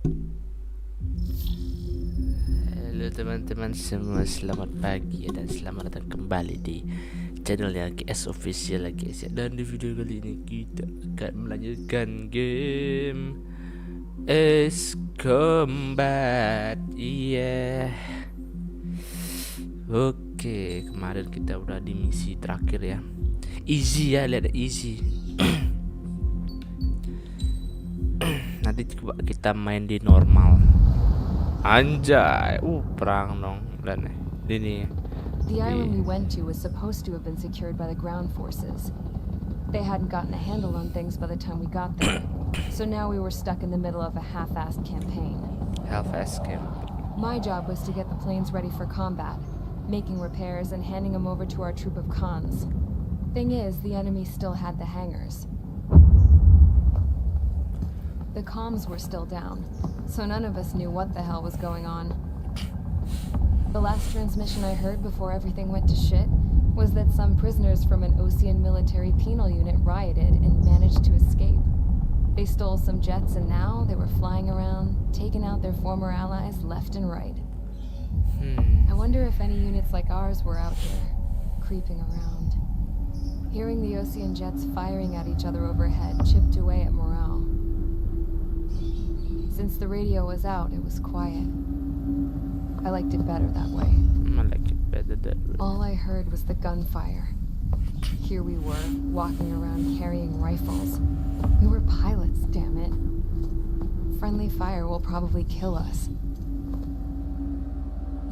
Halo teman-teman semua, selamat pagi dan selamat datang kembali di channelnya GS Official lagi guys ya. Dan di video kali ini kita akan melanjutkan game Ace Combat. Iya. Oke, kemarin kita udah di misi terakhir ya. Easy ya, lihat easy. Nanti coba kita main di normal. Anjay, perang dong. Dan ini. The island we went to was supposed to have been secured by the ground forces. They hadn't gotten a handle on things by the time we got there, so now we were stuck in the middle of a half-assed campaign. Half-assed camp. My job was to get the planes ready for combat, making repairs and handing them over to our troop of cons. Thing is, the enemy still had the hangars. The comms were still down, so none of us knew what the hell was going on. The last transmission I heard before everything went to shit was that some prisoners from an Osean military penal unit rioted and managed to escape. They stole some jets and now they were flying around, taking out their former allies left and right. I wonder if any units like ours were out there, creeping around. Hearing the Osean jets firing at each other overhead chipped away at morale. Since the radio was out, it was quiet. I liked it better that way. I like it better that way. All I heard was the gunfire. Here we were, walking around carrying rifles. We were pilots, damn it. Friendly fire will probably kill us.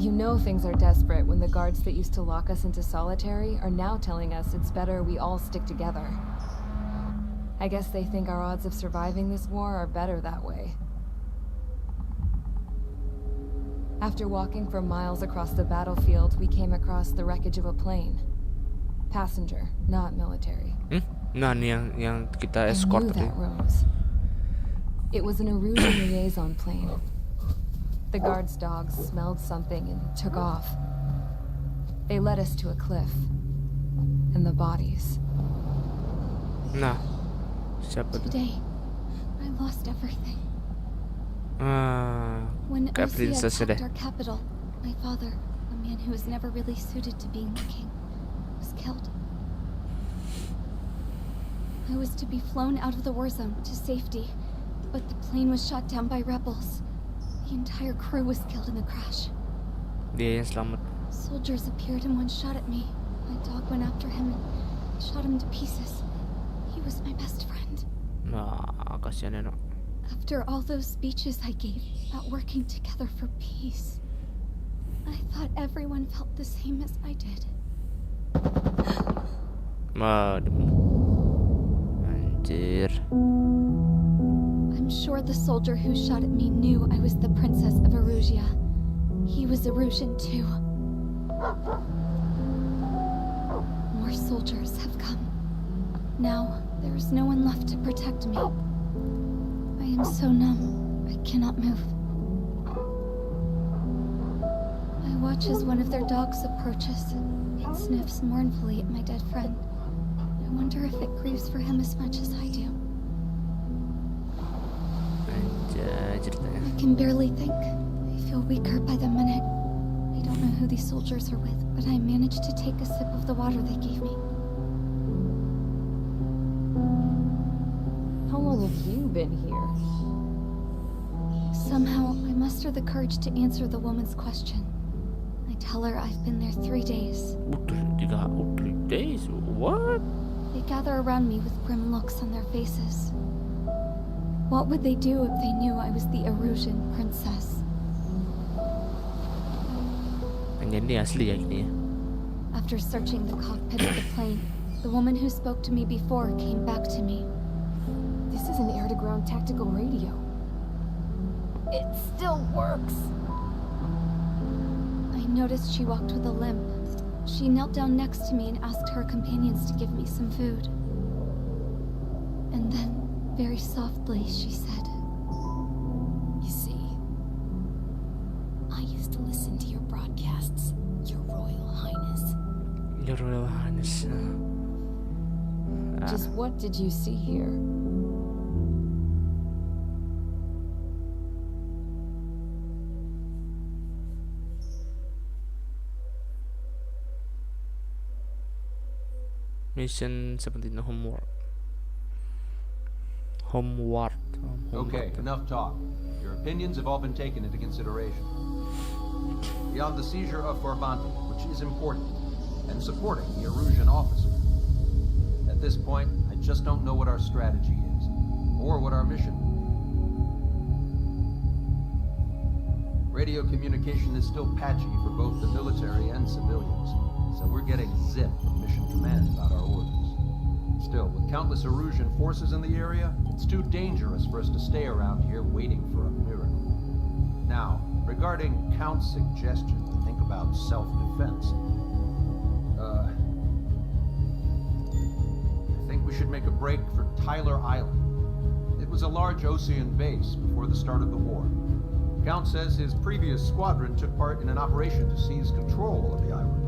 You know things are desperate when the guards that used to lock us into solitary are now telling us it's better we all stick together. I guess they think our odds of surviving this war are better that way. After walking for miles across the battlefield, we came across the wreckage of a plane. Passenger, not military. Nah, nih yang kita I escort knew tadi. that rose. It was an Erusian liaison plane. The guard's dogs smelled something and took off. They led us to a cliff. And the bodies. Nah, siapa tuh? Today, I lost everything. When Kayak Osea princess attacked deh. our capital, my father, a man who was never really suited to being the king, was killed. I was to be flown out of the war zone to safety, but the plane was shot down by rebels. The entire crew was killed in the crash. Dia yang selamat. Soldiers appeared and one shot at me. My dog went after him and shot him to pieces. He was my best friend. Nah, kasihan ya, no. After all those speeches I gave about working together for peace, I thought everyone felt the same as I did. Anjir. I'm sure the soldier who shot at me knew I was the princess of Erusia. He was Erusian too. More soldiers have come. Now, there is no one left to protect me. I am so numb, I cannot move. I watch as one of their dogs approaches. It sniffs mournfully at my dead friend. I wonder if it grieves for him as much as I do. Anjay, ceritanya. I can barely think. I feel weaker by the minute. I don't know who these soldiers are with, but I managed to take a sip of the water they gave me. How long have you been here? Somehow, I muster the courage to answer the woman's question. I tell her I've been there 3 days. 3 days? What? They gather around me with grim looks on their faces. What would they do if they knew I was the Erusian princess? Anjir, ini asli ya gini ya. After searching the cockpit of the plane, the woman who spoke to me before came back to me. This is an air-to-ground tactical radio. It still works. I noticed she walked with a limp. She knelt down next to me and asked her companions to give me some food. And then, very softly, she said, You see, I used to listen to your broadcasts, Your Royal Highness. Your Royal Highness. Just what did you see here? Mission 17 homeward. Okay, enough talk. Your opinions have all been taken into consideration. Beyond the seizure of Forbanti, which is important, and supporting the Erusian officer. At this point, I just don't know what our strategy is, or what our mission. Radio communication is still patchy for both the military and civilians, so we're getting zip from Mission Command about our orders. Still, with countless Erusian forces in the area, it's too dangerous for us to stay around here waiting for a miracle. Now, regarding Count's suggestion to think about self-defense, I think we should make a break for Tyler Island. It was a large Osean base before the start of the war. Count says his previous squadron took part in an operation to seize control of the island.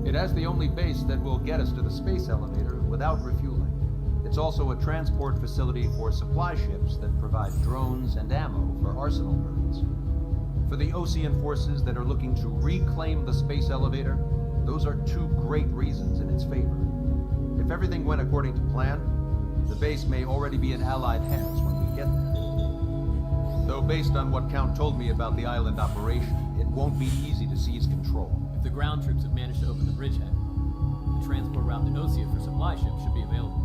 It has the only base that will get us to the space elevator without refueling. It's also a transport facility for supply ships that provide drones and ammo for arsenal birds. For the Osean forces that are looking to reclaim the space elevator, those are two great reasons in its favor. If everything went according to plan, the base may already be in Allied hands when we get there. Though based on what Count told me about the island operation, it won't be easy to seize control. If the ground troops have managed to open the bridgehead, the transport route to Osea for supply ships should be available.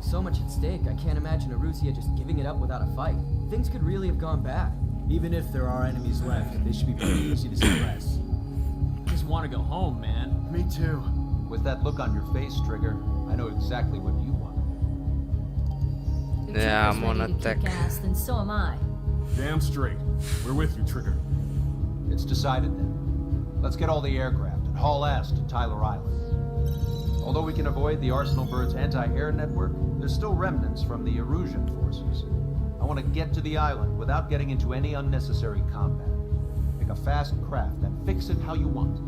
So much at stake, I can't imagine Erusia just giving it up without a fight. Things could really have gone bad. Even if there are enemies left, they should be pretty easy to suppress. Just want to go home, man. Me too. With that look on your face, Trigger, I know exactly what you want. Yeah, I'm on attack. Ass, then so am I. Damn straight. We're with you, Trigger. It's decided then. Let's get all the aircraft and haul ass to Tyler Island. Although we can avoid the Arsenal Bird's anti-air network, there's still remnants from the Erusian forces. I want to get to the island without getting into any unnecessary combat. Pick a fast craft and fix it how you want.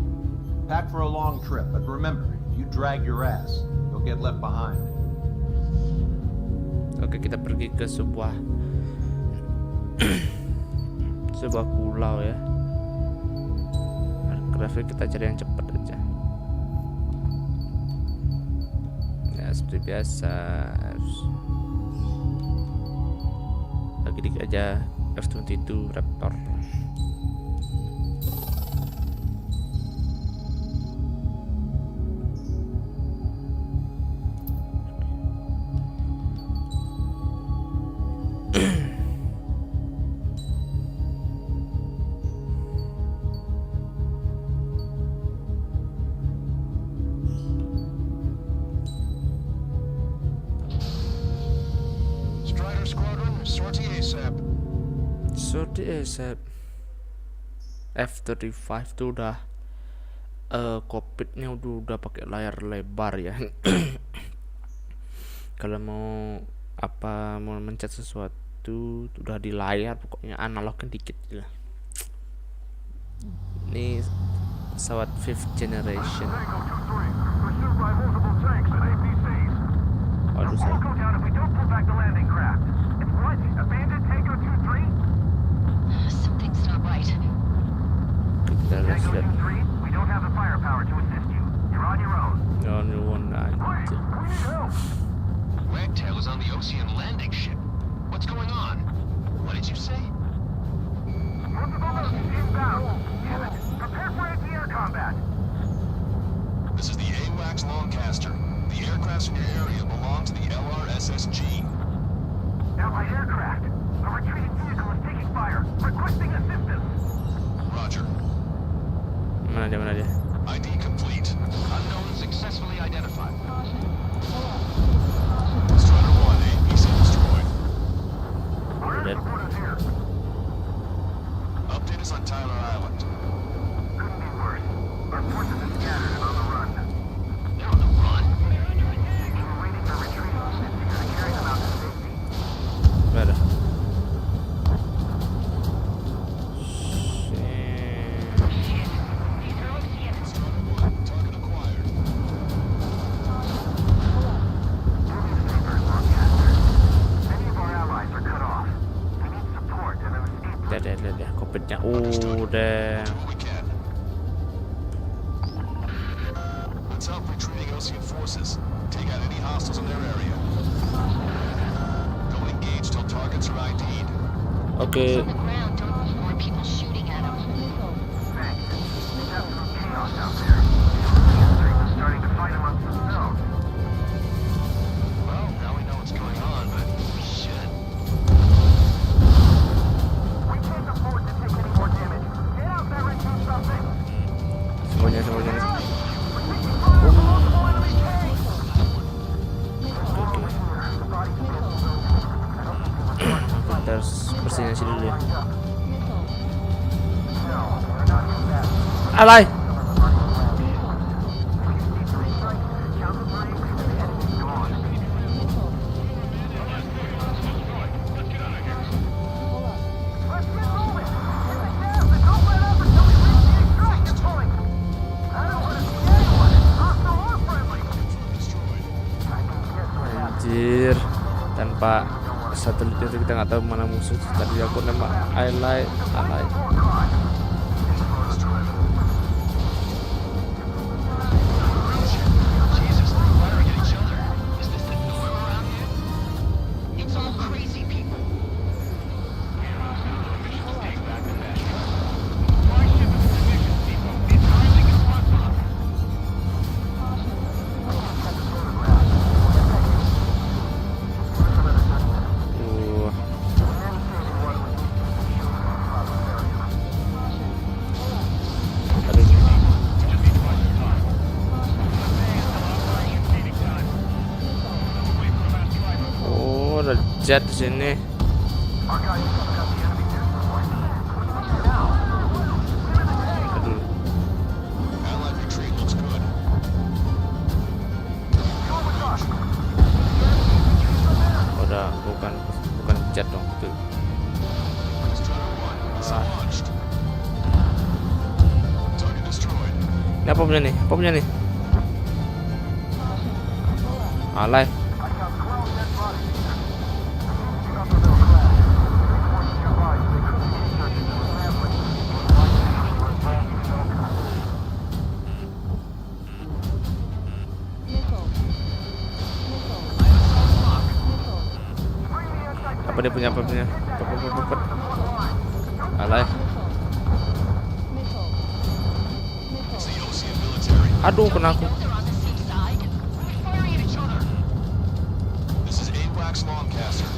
Pack for a long trip, but remember, if you drag your ass, you'll get left behind. Oke, kita pergi ke sebuah pulau ya. Grafik kita cari yang cepat aja. Ya seperti biasa. Lagi dikit aja F-22 Raptor. Sorti ASAP. F-35 tuh udah cockpitnya udah pakai layar lebar ya. Kalau mau mencet sesuatu udah di layar, pokoknya analognya dikit lah. Ini pesawat 5th generation. Waduh, saya Something's not right. kita lihat. We don't have the firepower to assist you. You're on your own. You're on your own aja. Wagtail is on the Osean landing ship. What's going on? What did you say? Multiple notes inbound. Damn it. Prepare for anti-air combat. This is the AWACS Longcaster. The aircrafts in your area belong to the LRSSG. Allied aircraft. A retreating vehicle is taking fire. Requesting assistance. Roger. Mana dia? ID complete. Unknown successfully identified. Strider 1, APC destroyed. Dead. Update us on Tyler Island. Couldn't be worse. Our forces are scattered and on the run. They're on the run? We're waiting for retreating units here to carry them out to safety. Mana? Target acquired. Many of our allies are cut off. We need support and an escape route. Dah cockpitnya udah. Do what we can. Let's help retreating Osean forces forces. Take out any hostiles in their area. Don't engage till targets are ID'd. Oke. On the ground, don't need more people shooting at him. Thanks. There's absolute chaos out there. The street is starting to fight amongst themselves. Well, now we know what's going on, but shit. We can't afford to take any more damage. Get out there and do something. Semuanya. Kita harus bersihin sini dulu ya. Alay. Anjir, tanpa satelit itu kita nggak tahu mana musuh. Tadi aku nembak alay. Jesus, they're firing at each other. Is this the norm around here? It's all crazy people. Ada jet di sini. Aduh. Allied retreat looks good. Udah bukan jet dong itu. Launched. Target destroyed. Ini apa punya nih? Alay. Apa dia punya? Alay. It's the Ocean military. Aduh, kena aku. They're on the same side. Firing at each other. This is AWACS Longcaster.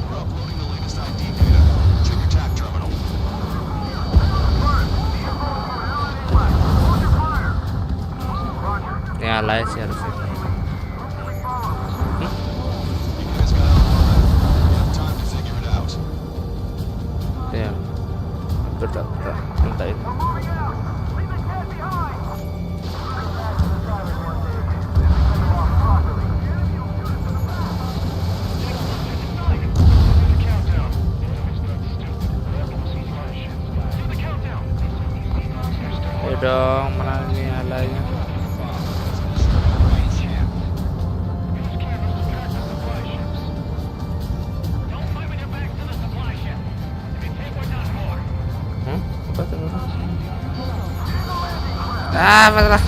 We're uploading the latest ID data. Check your TAC terminal. Ini alay sih harusnya. You guys got out. You have time to figure it out. Ya. Minta ini. Ya dong, mana ini alaynya? Apa tuh? Masalah.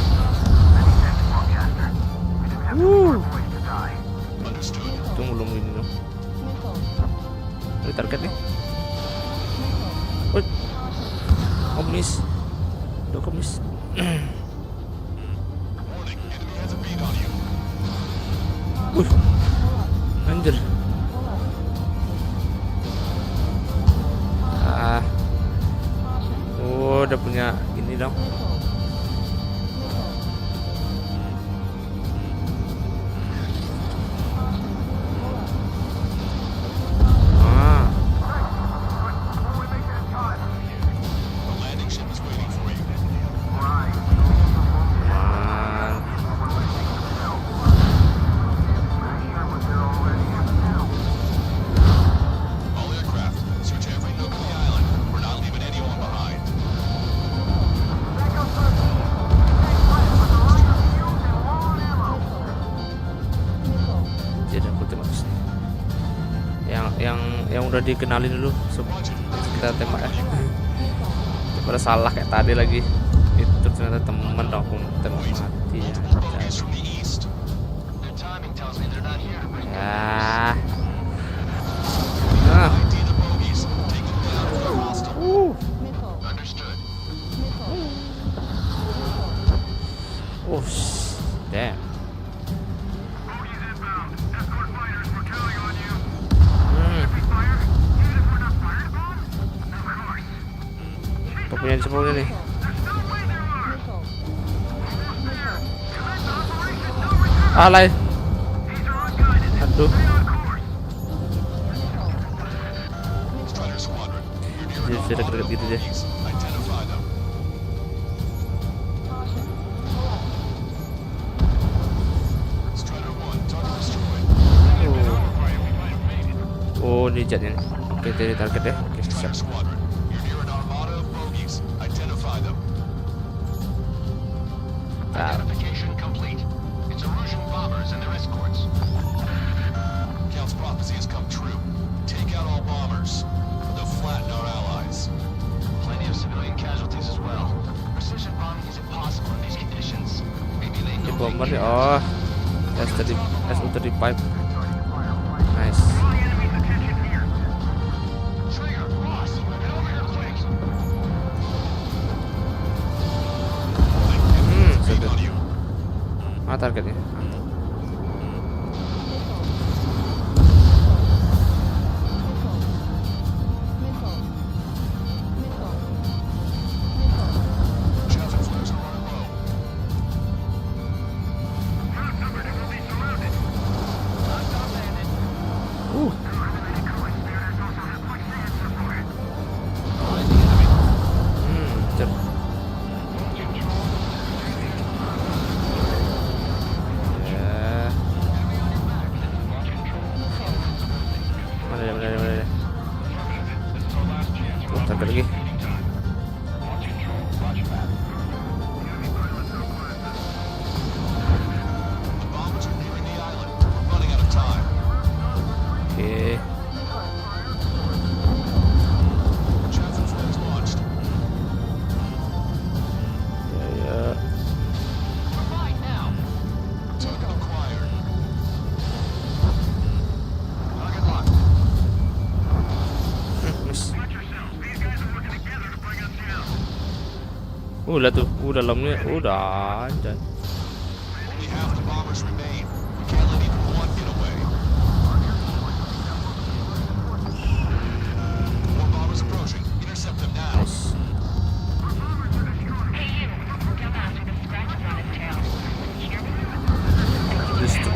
Tunggu belum ini dong. Ini target nih. Komunis. Udah komunis. Warning, enemy has a beat on you. Anjir. Udah punya ini dong. The landing ship is waiting for you. All aircraft, search every nook of the island. We're not leaving anyone behind. Jadi aku tembak sini. Yang udah dikenalin dulu kita tembak ya. Daripada salah kayak tadi lagi. Itu ternyata temen dong, aku tembak mati ya. Focus from the east. cepungnya nih. Alay. Aduh. Jadi deket-deket gitu deh. Oh, ini jetnya nih. Oke, ini target ya. Oke, siap. Identification complete. It's Erusian bombers and their escorts. Count's prophecy has come true. Take out all bombers. They'll flatten our allies. Plenty of civilian casualties as well. Precision bombing is impossible in these conditions. Maybe they Ini know bomber nih. Oh, SU-35. Nice. Trigger, Ross, get over here quick. Sudah. Mana targetnya? Cep. Ya. Mana dia? Target lagi. Bombers are nearing the island. We're running out of time. Oke. Chaffin flares launched. Ya. We're fine now. Target acquired. Target locked. Miss. Watch yourselves. These guys are working together to bring us down. Lah tuh, dalamnya udah anjay. Only half the bombers remain. We can't let even one get away. More bombers approaching. Intercept them now. Nice. Hey, you. Dumbass with the scratches on his tail. Hear me? Terus tuh.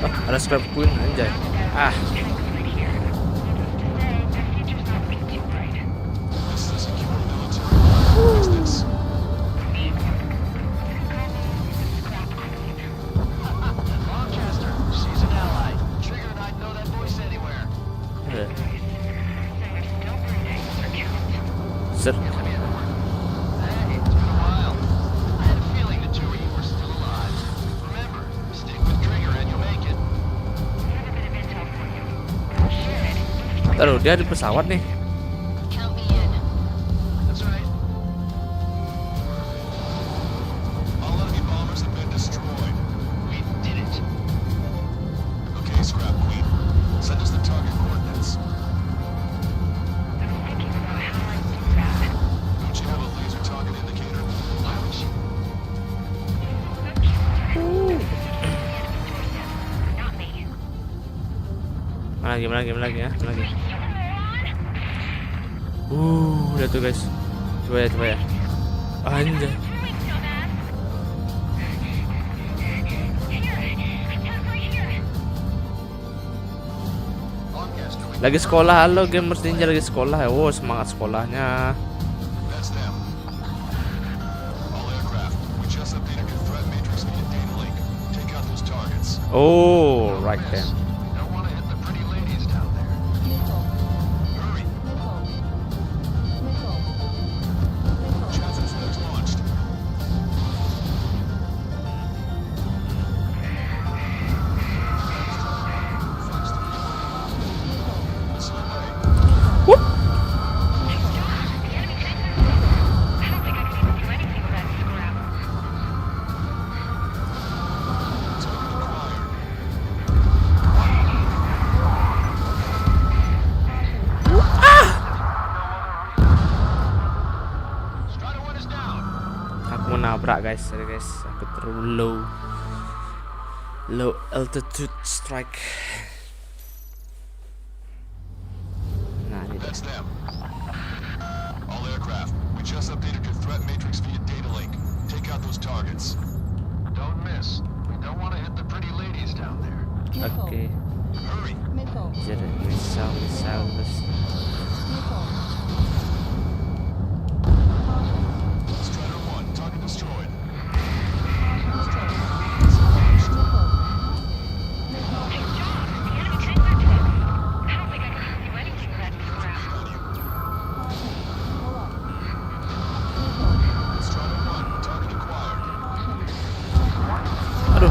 Ah, ada scrap queen anjay. Ah, This is a secure military. Fix this. Lancaster, she's an ally. Triggered, I'd know that voice anywhere. ya. Hey, Ser. it's been a while. I had a feeling the two of you were still alive. Remember, stick with Trigger and you'll make it. Taruh dia di pesawat nih. Count me in. That's right. All enemy bombers have been destroyed. We did it. Okay, Scrap Queen. Send us the target coordinates. Don't you have a laser target indicator? Why would you? Not me. Mana lagi ya, mana lagi. Udah tuh guys. Coba ya. Anjay. Lancaster, we Lagi sekolah, halo gamers ninja lagi sekolah ya. Wow, semangat sekolahnya. That's them. All aircraft. We just updated your threat matrix via data link. Take out those targets. Oh, right then. don't want to hit the pretty ladies down there. Hurry. Chaffin flares launched. This way. Target acquired. Strider one is down. Aku mau nabrak guys, sorry guys. Aku terlalu low altitude strike. Nah, ini That's them. All aircraft. We We just updated your threat matrix via data link. Take out those targets. Don't miss. We don't want to hit the pretty ladies down there. Oke. Hurry. Jadi misal Strider 1, target destroyed. Strider 1, target acquired. aduh.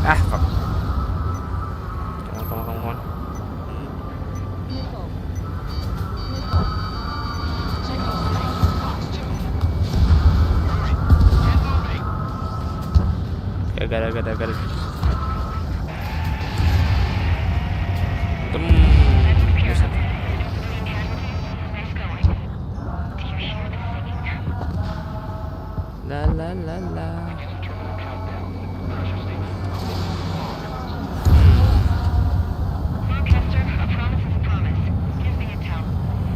Fuck. Come on. Got it. La la la la. Lancaster, a promise is a promise. Here's the intel.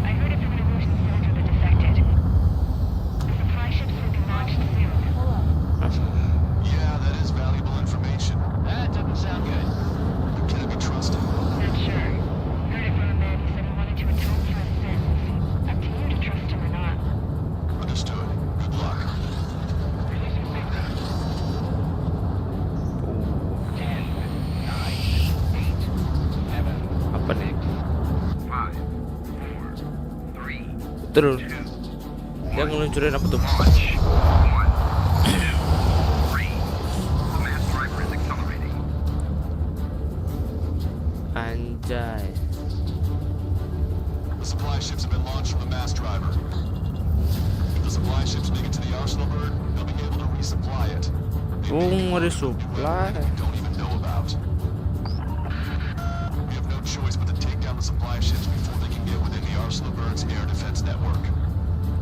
I heard it from an illusion soldier that defected. The supply ships will be launched soon. Yeah, that is valuable information. That doesn't sound good. But can it be trusted? Not sure. Heard it from a man who said he wanted to atone for his sins. Up to you to trust him or not. Understood. Good luck. Apa nih? Betul. Dia ngeluncurin apa tuh? Anjay. The supply ships have been launched from the mass driver. If the supply ships make it to the arsenal bird, they'll be able to resupply it. Resupply. They don't even know about. We have no choice but to take down the supply ships before they can get within the arsenal bird's air defense network.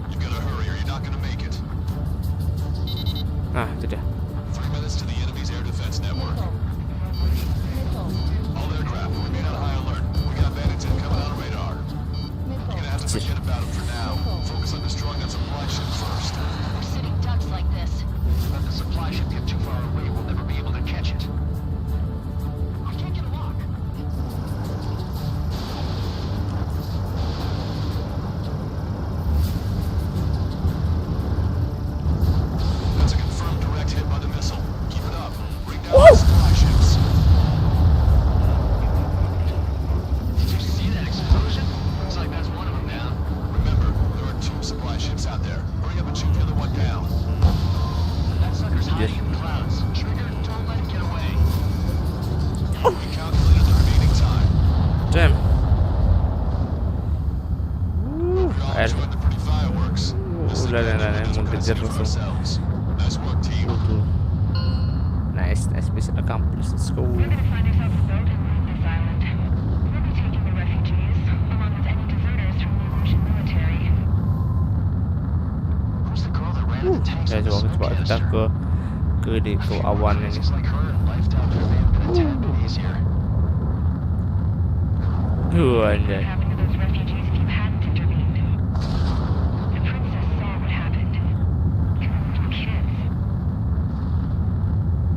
You've got to hurry or you're not going to make it. Itu dia. 3 minutes to the enemy's air defense network. All aircraft, remain on high alert. We got bandits incoming on radar. You're gonna have to forget about them for now. Focus on destroying that supply ship first. We're sitting ducks like this. Let the supply ship get too far away, we'll never be able to catch it. I can't get a lock. That's a confirmed direct hit by the missile. Keep it up. Bring down the supply ships. Did you see that explosion? Looks like that's one of them down. Remember, there are 2 supply ships out there. Hurry up and shoot the other one down. That sucker's hiding in the clouds. Trigger, don't let it get away. We calculated the remaining time. Damn. We all Air. enjoyed the pretty fireworks. This thing Udah, got mau no kejar for langsung. ourselves. Nice work, team. Nice, mission accomplished. Let's go. You're gonna find yourself a boat and leave this island. We'll be taking the refugees, along with any deserters from the Russian military. Who's the girl that ran into tanks Ya with the coba smoke kita canister? ke awan ini. Places like her, life down there may have been a tad bit easier. What Anjay. would happen to those refugees if you hadn't intervened? The princess saw what happened. They were little kids.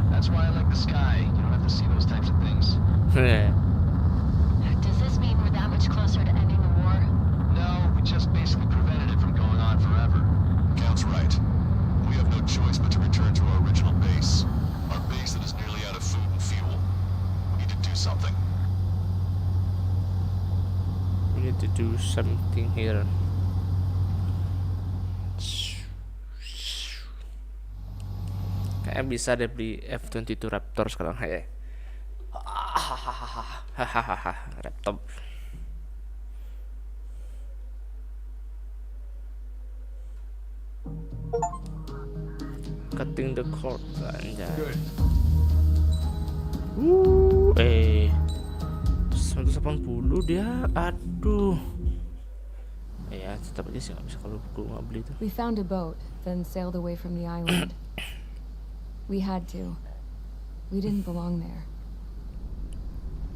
That's why I like the sky. You don't have to see those types of things. Does this mean we're that much closer to ending the war? No, we just basically prevented it from going on forever. Count's right. We have no choice but to return to our original base. Our base that is nearly out of food and fuel. We need to do something. We need to do something here. Kayak bisa deh beli F-22 Raptor sekarang. Hey. Hahaha, laptop. Cutting the cord, anjay. 180 dia, aduh. Ya tetap aja sih nggak bisa kalau gue nggak beli itu. We found a boat, then sailed away from the island. We had to. We didn't belong there.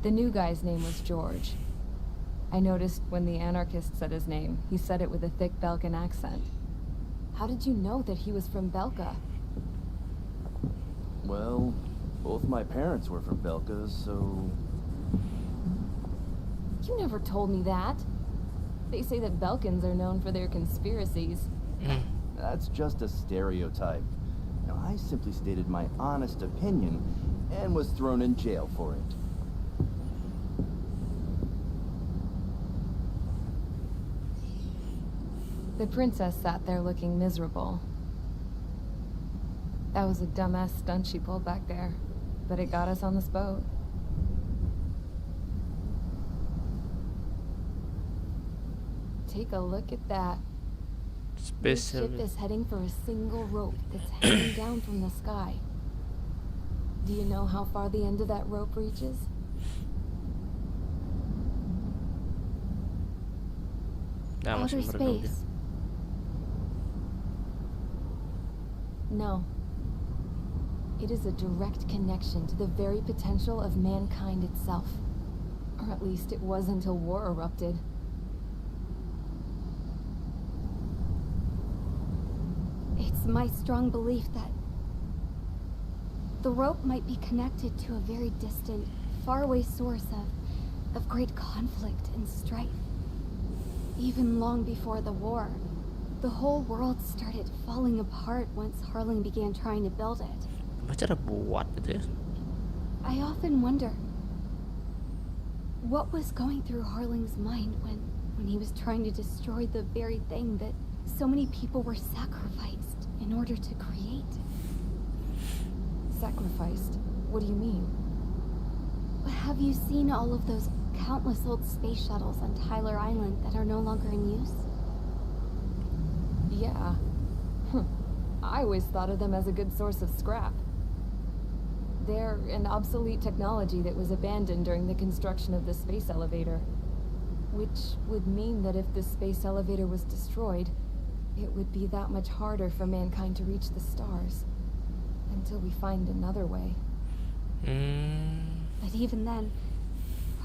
The new guy's name was George. I noticed when the anarchist said his name, he said it with a thick Belkan accent. How did you know that he was from Belka? Well, both my parents were from Belka, so... You never told me that. They say that Belkans are known for their conspiracies. That's just a stereotype. Now, I simply stated my honest opinion and was thrown in jail for it. The princess sat there looking miserable. That was a dumbass stunt she pulled back there, but it got us on this boat. Take a look at that. This ship is heading for a single rope that's hanging down from the sky. Do you know how far the end of that rope reaches? Outer space. No. It is a direct connection to the very potential of mankind itself. Or at least it was until war erupted. It's my strong belief that the rope might be connected to a very distant, faraway source of great conflict and strife. Even long before the war, the whole world started falling apart once Harling began trying to build it. Cara buat gitu ya. I often wonder what was going through Harling's mind when he was trying to destroy the very thing that so many people were sacrificed in order to create. Sacrificed? What do you mean? Have you seen all of those countless old space shuttles on Tyler Island that are no longer in use? Yeah. I always thought of them as a good source of scrap. They're an obsolete technology that was abandoned during the construction of the space elevator. Which would mean that if the space elevator was destroyed, it would be that much harder for mankind to reach the stars. Until we find another way. But even then,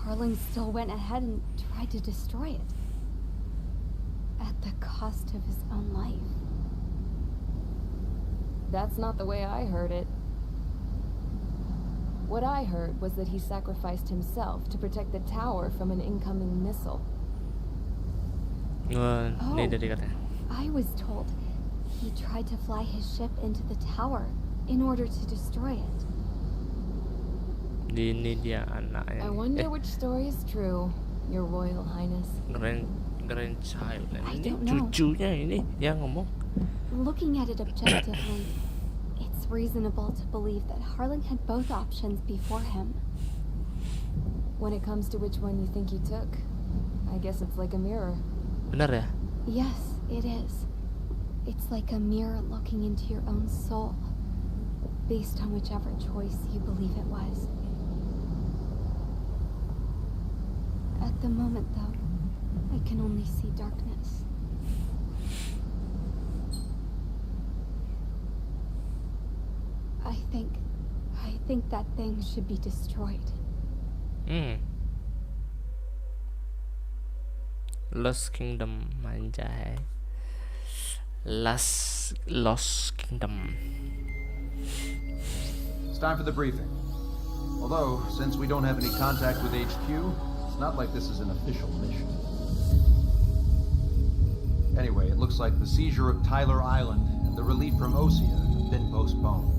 Harling still went ahead and tried to destroy it. At the cost of his own life. That's not the way I heard it. What I heard was that he sacrificed himself to protect the tower from an incoming missile. Ini dari katanya. I was told he tried to fly his ship into the tower in order to destroy it. Ini dia anaknya. I wonder which story is true, Your Royal Highness. Grandchild. I Ini don't know. cucunya ini yang ngomong. Looking at it objectively, it's reasonable to believe that Harling had both options before him. When it comes to which one you think he took, I guess it's like a mirror. Benar ya? Yes, it is. It's like a mirror looking into your own soul, based on whichever choice you believe it was. At the moment, though, I can only see darkness. I think that thing should be destroyed. Lost Kingdom, anjay. Lost Kingdom. It's time for the briefing. Although, since we don't have any contact with HQ, it's not like this is an official mission. Anyway, it looks like the seizure of Tyler Island and the relief from Osea have been postponed.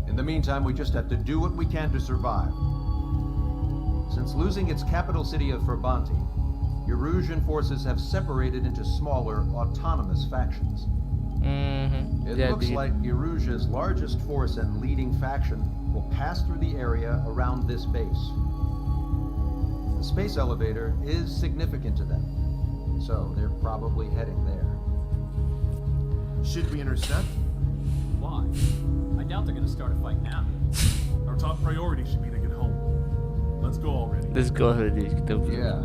In the meantime, we just have to do what we can to survive. Since losing its capital city of Ferbanti, Erusian forces have separated into smaller, autonomous factions. It looks like Erusia's largest force and leading faction will pass through the area around this base. The space elevator is significant to them, so they're probably heading there. Should we intercept? Why? I doubt they're gonna start a fight now. Our top priority should be to get home. Let's go already. Let's go already. Yeah.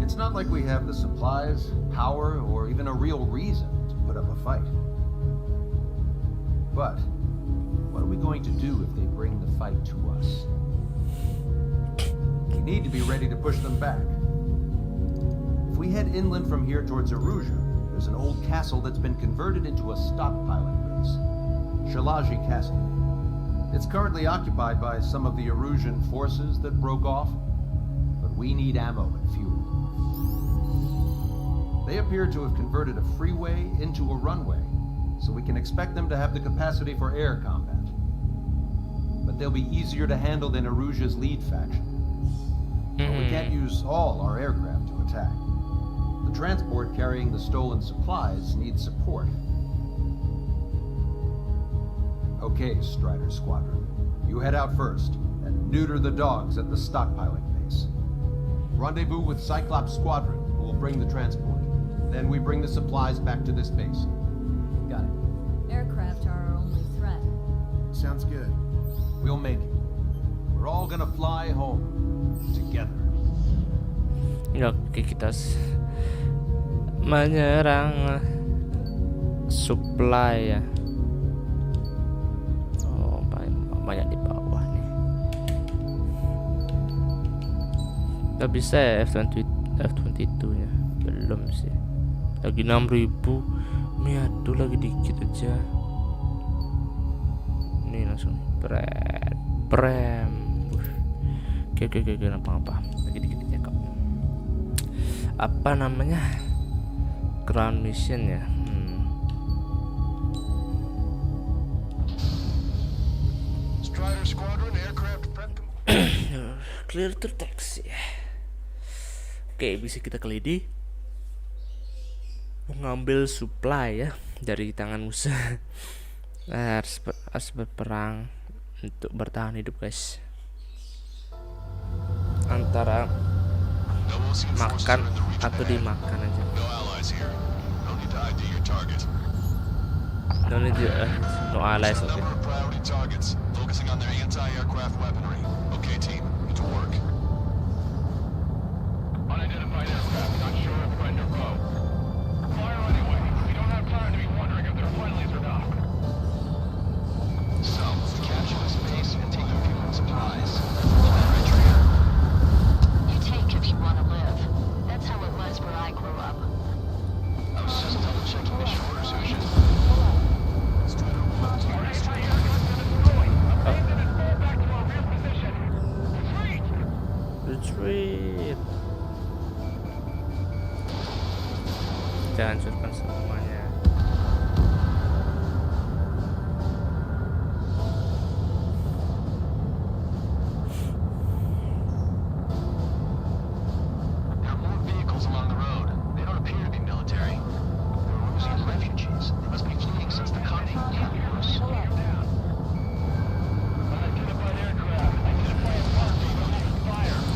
It's not like we have the supplies, power, or even a real reason to put up a fight. But what are we going to do if they bring the fight to us? We need to be ready to push them back. If we head inland from here towards Aruja, there's an old castle that's been converted into a stockpiling base. Shalaji Castle. It's currently occupied by some of the Arusian forces that broke off, but we need ammo and fuel. They appear to have converted a freeway into a runway, so we can expect them to have the capacity for air combat. But they'll be easier to handle than Aruja's lead faction. But we can't use all our aircraft to attack. The transport carrying the stolen supplies needs support. Okay, Strider Squadron. You head out first and neuter the dogs at the stockpiling base. Rendezvous with Cyclops Squadron, who will bring the transport. Then we bring the supplies back to this base. Got it. Aircraft are our only threat. Sounds good. We'll make it. We're all gonna fly home. Together. Oke, kita menyerang supply ya. Oh, banyak di bawah nih. Gak bisa ya F22 nya. Belum sih. Lagi 6.000. Aduh, lagi dikit aja. Ini langsung brem. Oke, apa lagi dikit aja kok. Apa namanya, ground mission ya. Strider Squadron aircraft prep. Clear to taxi. Oke, bisa kita kelidi mengambil supply ya dari tangan musuh. harus berperang untuk bertahan hidup, guys. Antara makan atau dimakan aja. No need no allies. Okay. Okay, team, get to work. Unidentified aircraft, not sure if friend or foe. Fire anyway. We don't have time to be wondering if they're friendlies or not. So, capture this base and take the fuel and supplies. You take if you want to live. That's how it was where I grew up. I was just double-checking the shorter solution. Retreat. Kita hancurkan semuanya.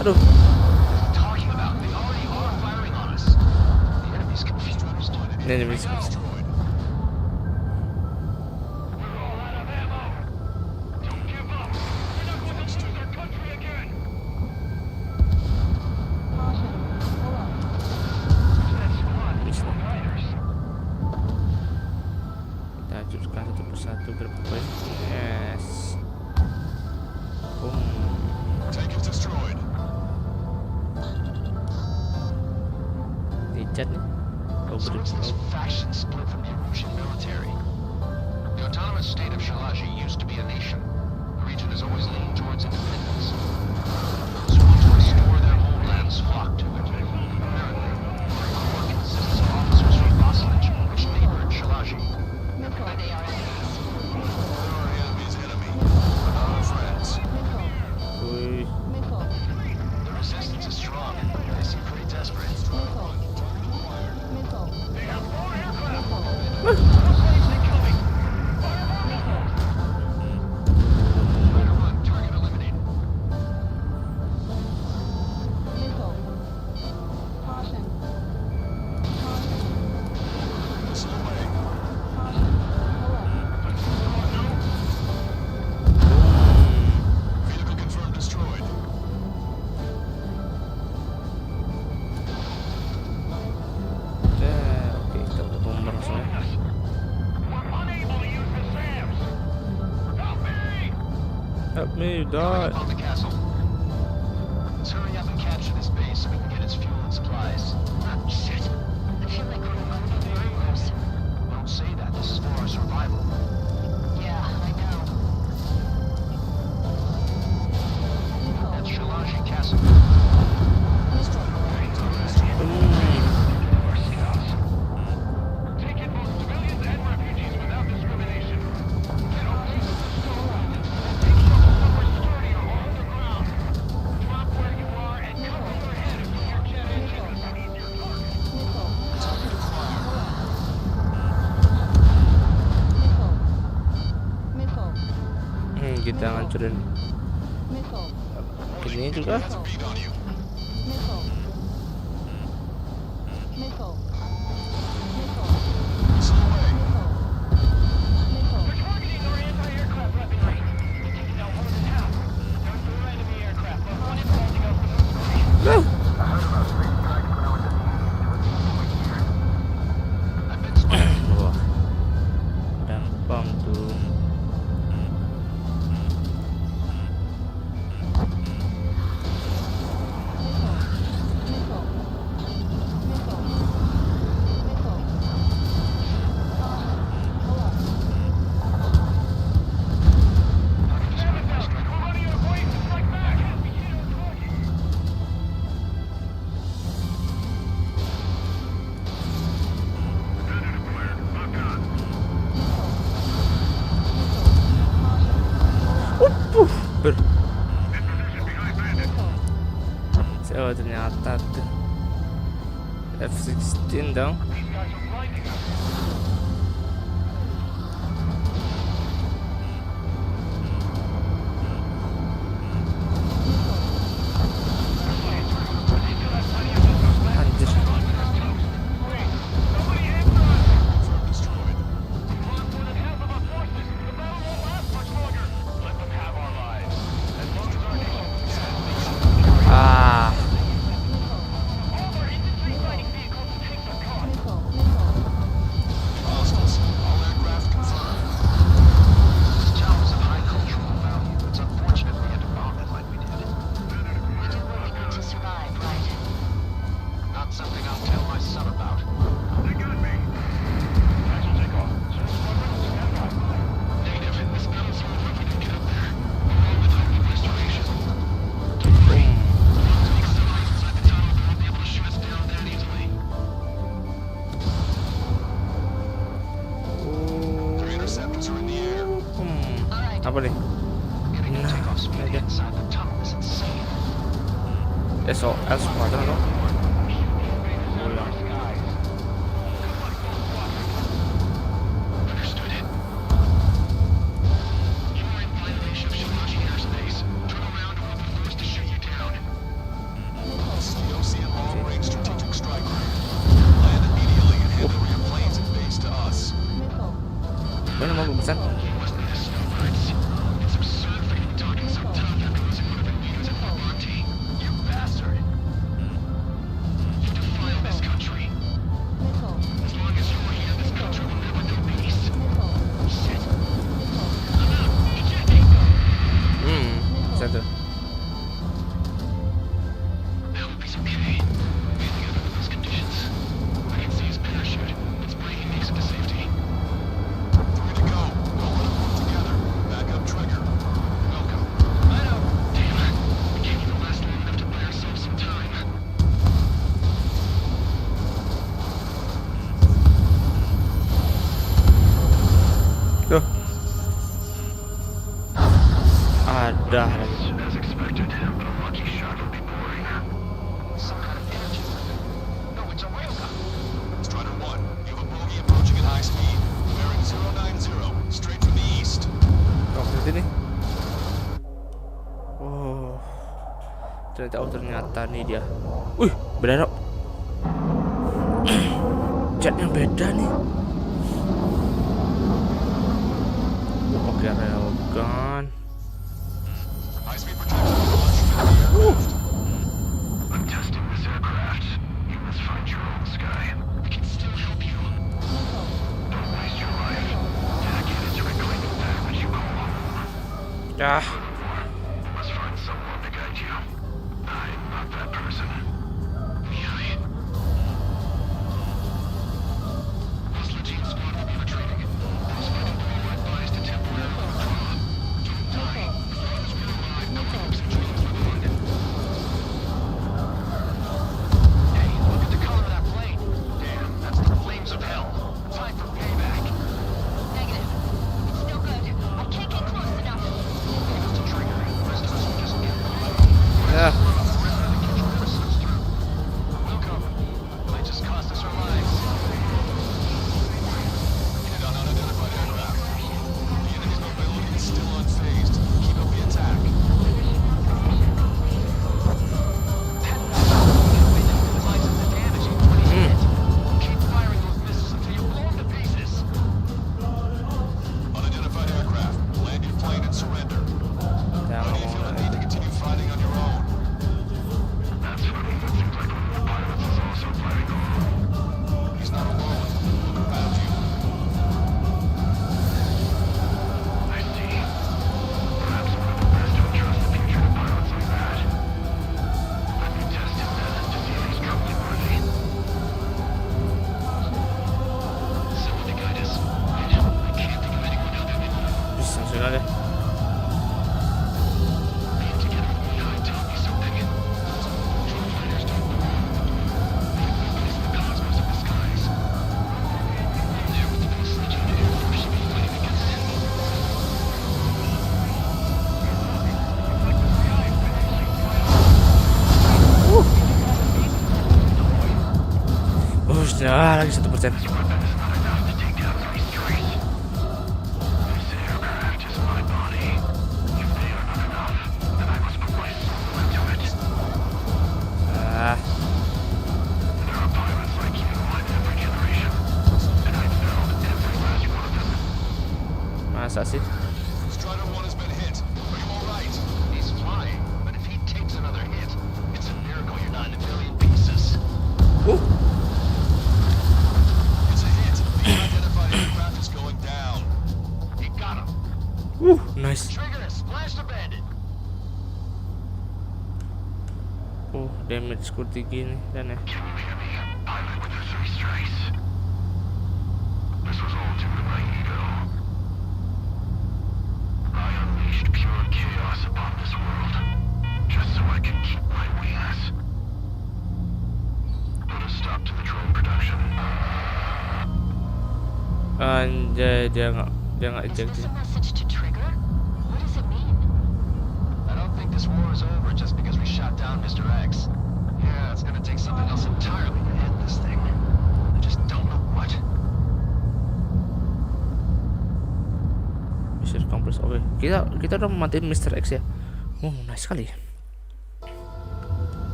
Aduh. Ini bisa. Kita hancurkan satu persatu berpoin. Yes. Tank is destroyed. Dicat nih. So what's this faction split from the Arusian military? The autonomous state of Shalaji used to be a nation. The region has always leaned towards independence. Those who want to restore their homelands flock to it. Apparently, their core consists of officers from Vassalage, which neighbored Shalaji. Are they our enemies? They're our enemy's enemy, but not our friends. The resistance is strong. They seem pretty desperate. Help me, Guard God. upon the castle. Let's hurry up and capture this base so we can get its fuel and supplies. Shit. I feel like we're going very close. Don't say that. This is for our survival. Yeah, I know. That's Shalashi Castle. Take in both civilians and refugees without discrimination. Get away from the store. Take shelter somewhere sturdy or on the ground. Drop where you are and cover your head until your jet engine is beneath your target. Kita ngancurin ini juga. We're targeting our anti-aircraft weaponry. We've taken down one of the towers. There are 4 enemy aircraft, but one is holding us with no Wah, gampang tuh. Ber. Oh, ternyata tuh F-16 dong. Anjir. Ah. Hostiles. All aircraft confirmed. This town is of high cultural value. It's unfortunate we had to bomb it like we did. We did what we could to survive, right? Not something I'll tell my son about. They got me. Guys will take off. Negative. This battle's over if we don't get up there. We're all with hope of restoration. Inside the tunnel, they won't be able to shoot us down that easily. 3 interceptors are in the air. Apa nih? Getting a takeoff speed aja. inside the tunnel is insane. SOS Squadron dong. Understood it. You are in violation of Shalashi airspace. Turn around or we'll be forced to shoot you down. This is the OCN long-range strategic strike group. Land immediately and hand over your planes and base to us. Mana mau pesan? Wasn't this snowbirds? It's absurd for you to be talking so tough after losing one of the leaders at Levante. You bastard. You defile this country. As long as you're here, this country will never know peace. Shit. I'm out. Ejecting. Satu. I hope he's okay. Anything under those conditions. I can see his parachute. It's breaking makes it to safety. 3 to go. Don't let them work together. Back up trigger. Welcome. I know. Damn. We can't even last long enough to buy ourselves some time. Tuh. Ada lagi. As expected, but a lucky shot will be boring. Some kind of energy weapon. No, it's a railgun. Strider 1, you have a bogey approaching at high speed. Bearing 090, straight from the east. Oh, berarti nih. Oh. Ternyata nih dia. Wih, benar. Jetnya beda nih. Pakai railgun. High-speed projection launch. I'm testing this aircraft. You must find your own sky. I can still help you. Don't waste your life. Dedicated to reclaiming that which you call home. Ya. Lagi 1%. Masa sih? Strider 1 has been hit. Are you all right? He's flying, but if he takes another hit, it's a miracle you're not in a million pieces. It's a hit. The unidentified aircraft is going down. He got him. Nice. Trigger, splash the bandit. Damage ku tinggi nih dan ya. Pilot with the 3 strikes. This was all due to my ego. I unleashed pure chaos upon this world, just so I could keep my wings. Put a stop to the drone production. Anjay, dia nggak eject sih. Message to Trigger? What does it mean? I don't think this war is over just because we shot down Mr. X. Yeah, it's gonna take something else entirely to end this thing. I just don't know what. Mission complex. Oke, kita udah matiin Mr. X ya. Nice sekali.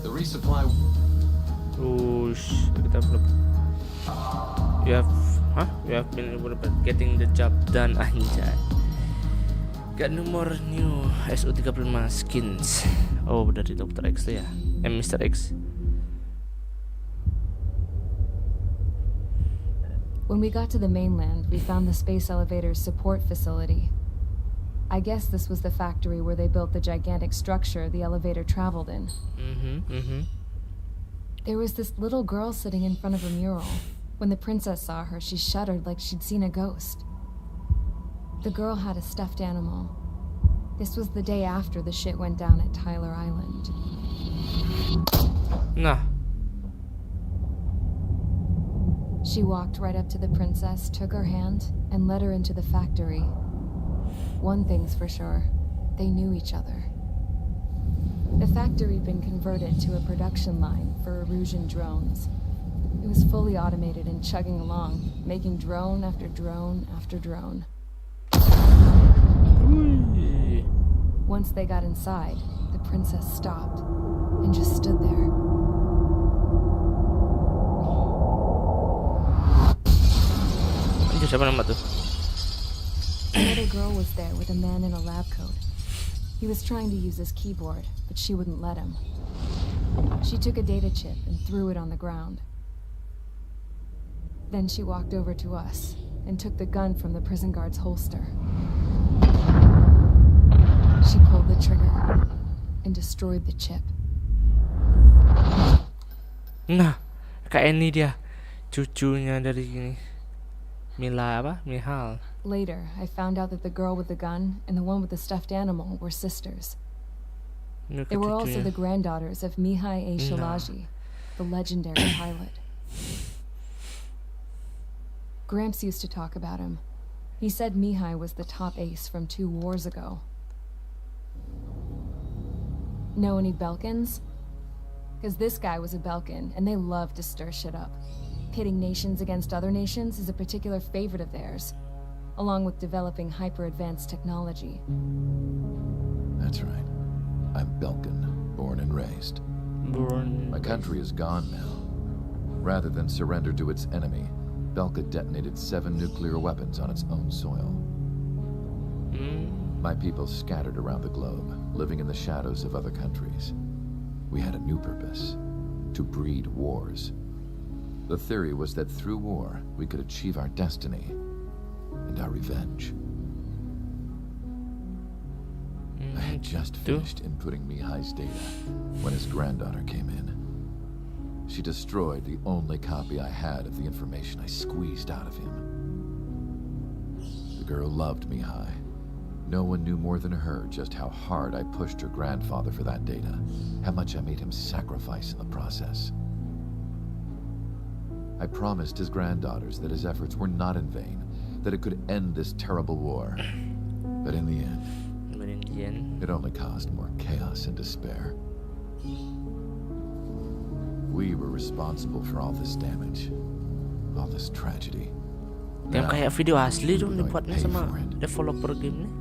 The resupply. Kita belum. We have been able to getting the job done, anjay. Got no more new SU-35 skins. Dari Dr. X tuh ya. Mr. X. When we got to the mainland, we found the space elevator's support facility. I guess this was the factory where they built the gigantic structure the elevator traveled in. There was this little girl sitting in front of a mural. When the princess saw her, she shuddered like she'd seen a ghost. The girl had a stuffed animal. This was the day after the shit went down at Tyler Island. Nah. She walked right up to the princess, took her hand, and led her into the factory. One thing's for sure, they knew each other. The factory had been converted to a production line for Erusian drones. It was fully automated and chugging along, making drone after drone after drone. Once they got inside, the princess stopped and just stood there. Another girl was there with a man in a lab coat. He was trying to use his keyboard, but she wouldn't let him. She took a data chip and threw it on the ground. Then she walked over to us and took the gun from the prison guard's holster. She pulled the trigger and destroyed the chip. Nah, kayak ini dia cucunya dari gini. Mihal. Later, I found out that the girl with the gun and the one with the stuffed animal were sisters. They were also the granddaughters of Mihai A. Shalaji, the legendary pilot. Gramps used to talk about him. He said Mihai was the top ace from 2 wars ago. Know any Belkans? Because this guy was a Belkan, and they love to stir shit up. Pitting nations against other nations is a particular favorite of theirs, along with developing hyper-advanced technology. That's right. I'm Belkan, born and raised. My country is gone now. Rather than surrender to its enemy, Belka detonated 7 nuclear weapons on its own soil. My people scattered around the globe, living in the shadows of other countries. We had a new purpose: to breed wars. The theory was that through war, we could achieve our destiny and our revenge. I had just finished inputting Mihai's data when his granddaughter came in. She destroyed the only copy I had of the information I squeezed out of him. The girl loved Mihai. No one knew more than her just how hard I pushed her grandfather for that data, how much I made him sacrifice in the process. I promised his granddaughters that his efforts were not in vain, that it could end this terrible war. But in the end, it only caused more chaos and despair. We were responsible for all this damage, all this tragedy. Yang kayak video asli dong We're going to dibuatnya pay sama for it. developer game nih.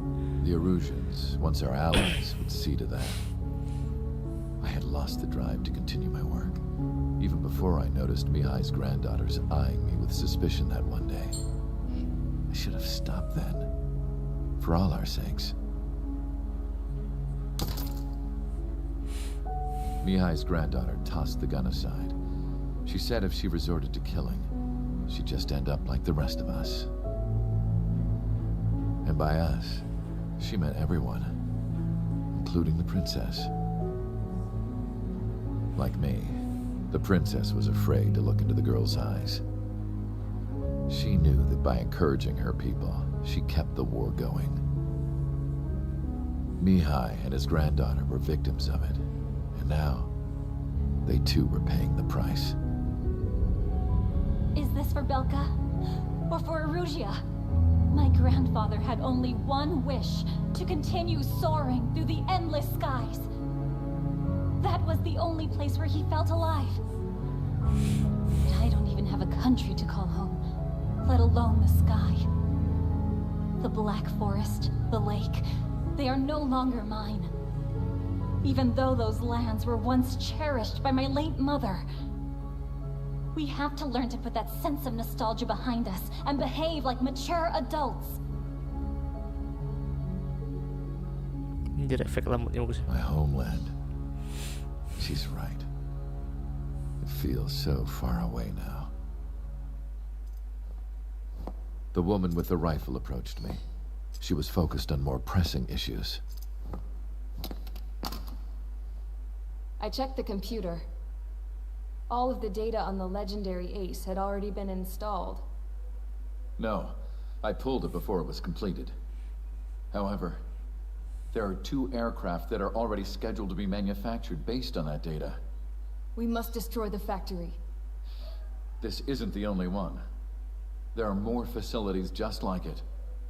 The Erusians, once our allies, would see to that. I had lost the drive to continue my work, even before I noticed Mihai's granddaughters eyeing me with suspicion that one day. I should have stopped then, for all our sakes. Mihai's granddaughter tossed the gun aside. She said if she resorted to killing, she'd just end up like the rest of us. And by us, she meant everyone, including the princess. Like me, the princess was afraid to look into the girl's eyes. She knew that by encouraging her people, she kept the war going. Mihai and his granddaughter were victims of it, and now they too were paying the price. Is this for Belka? Or for Erussia? My grandfather had only one wish, to continue soaring through the endless skies. That was the only place where he felt alive. But I don't even have a country to call home, let alone the sky. The Black Forest, the lake, they are no longer mine. Even though those lands were once cherished by my late mother. We have to learn to put that sense of nostalgia behind us and behave like mature adults. My homeland. She's right. It feels so far away now. The woman with the rifle approached me. She was focused on more pressing issues. I checked the computer. All of the data on the legendary ace had already been installed. No, I pulled it before it was completed. However, there are 2 aircraft that are already scheduled to be manufactured based on that data. We must destroy the factory. This isn't the only one. There are more facilities just like it.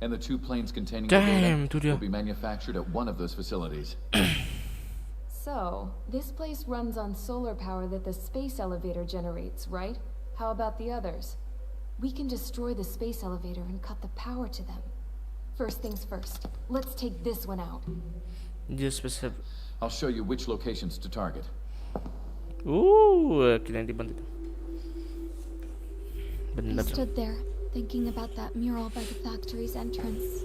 And the 2 planes containing the data will be manufactured at one of those facilities. So, this place runs on solar power that the space elevator generates, right? How about the others? We can destroy the space elevator and cut the power to them. First things first, let's take this one out. I'll show you which locations to target. I stood there, thinking about that mural by the factory's entrance.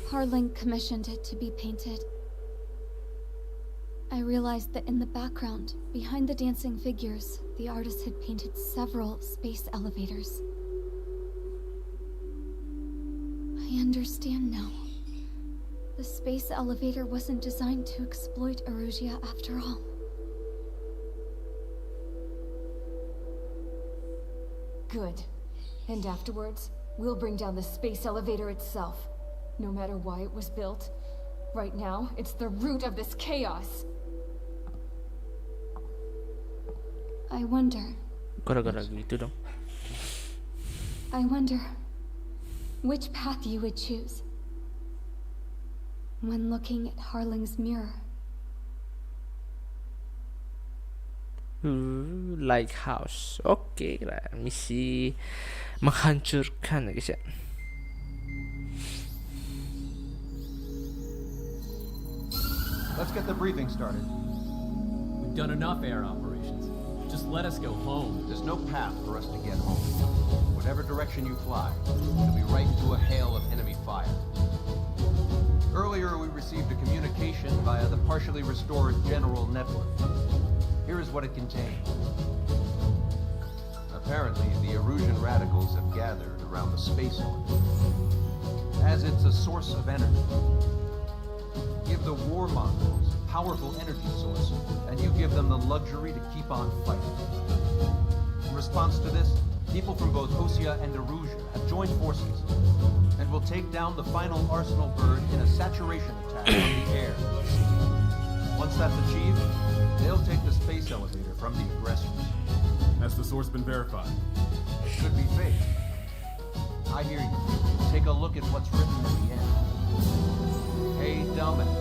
Harling commissioned it to be painted. I realized that in the background, behind the dancing figures, the artist had painted several space elevators. I understand now. The space elevator wasn't designed to exploit Erussia after all. Good. And afterwards, we'll bring down the space elevator itself. No matter why it was built, right now, it's the root of this chaos. I wonder which path you would choose when looking at Harling's mirror. Lighthouse. Oke, misi menghancurkan ya guys ya. Let's get the briefing started. We've done enough air operations. Just let us go home. There's no path for us to get home. Whatever direction you fly, you'll be right into a hail of enemy fire. Earlier, we received a communication via the partially restored general network. Here is what it contained. Apparently, the Erusian radicals have gathered around the space elevator, as it's a source of energy. Give the warmongers a powerful energy source, and you give them the luxury to keep on fighting. In response to this, people from both Osea and Erussia have joined forces, and will take down the final arsenal bird in a saturation attack from the air. Once that's achieved, they'll take the space elevator from the aggressors. Has the source been verified? Should be fake. I hear you. Take a look at what's written at the end. Hey, dumbass.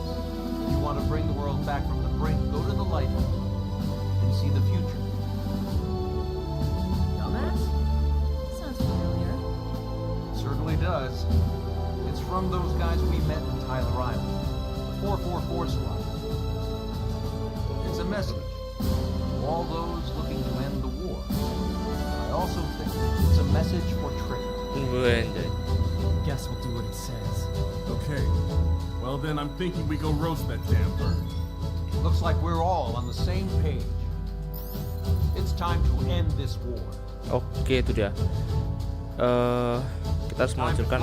You want to bring the world back from the brink, go to the lighthouse and see the future. Dumbass? Sounds familiar. Certainly does. It's from those guys we met in Tyler Island. The 444 squad. It's a message to all those looking to end the war. I also think it's a message for trade. Guess we'll do what it says. Okay. Well then, I'm thinking we go roast that damn bird. Looks like we're all on the same page. It's time to end this war. Oke, itu dia. Kita harus menghancurkan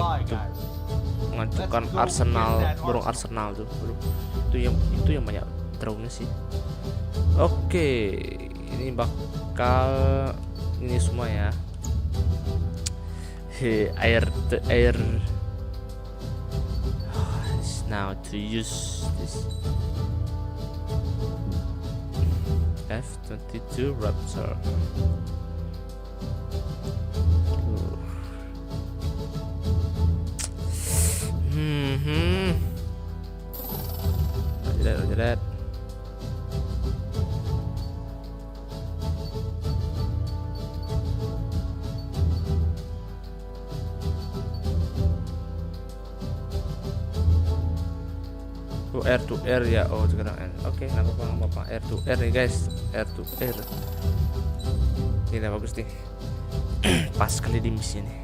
arsenal, burung arsenal tuh. Itu yang banyak drone sih. Oke, ini bakal ini semua ya. Air now to use this F-22 Raptor. Roger that. R to R ya, oh sekarang N. Oke, nggak apa-apa, R to R nih guys, R to R. Ini bagus nih, pas sekali di misi ini,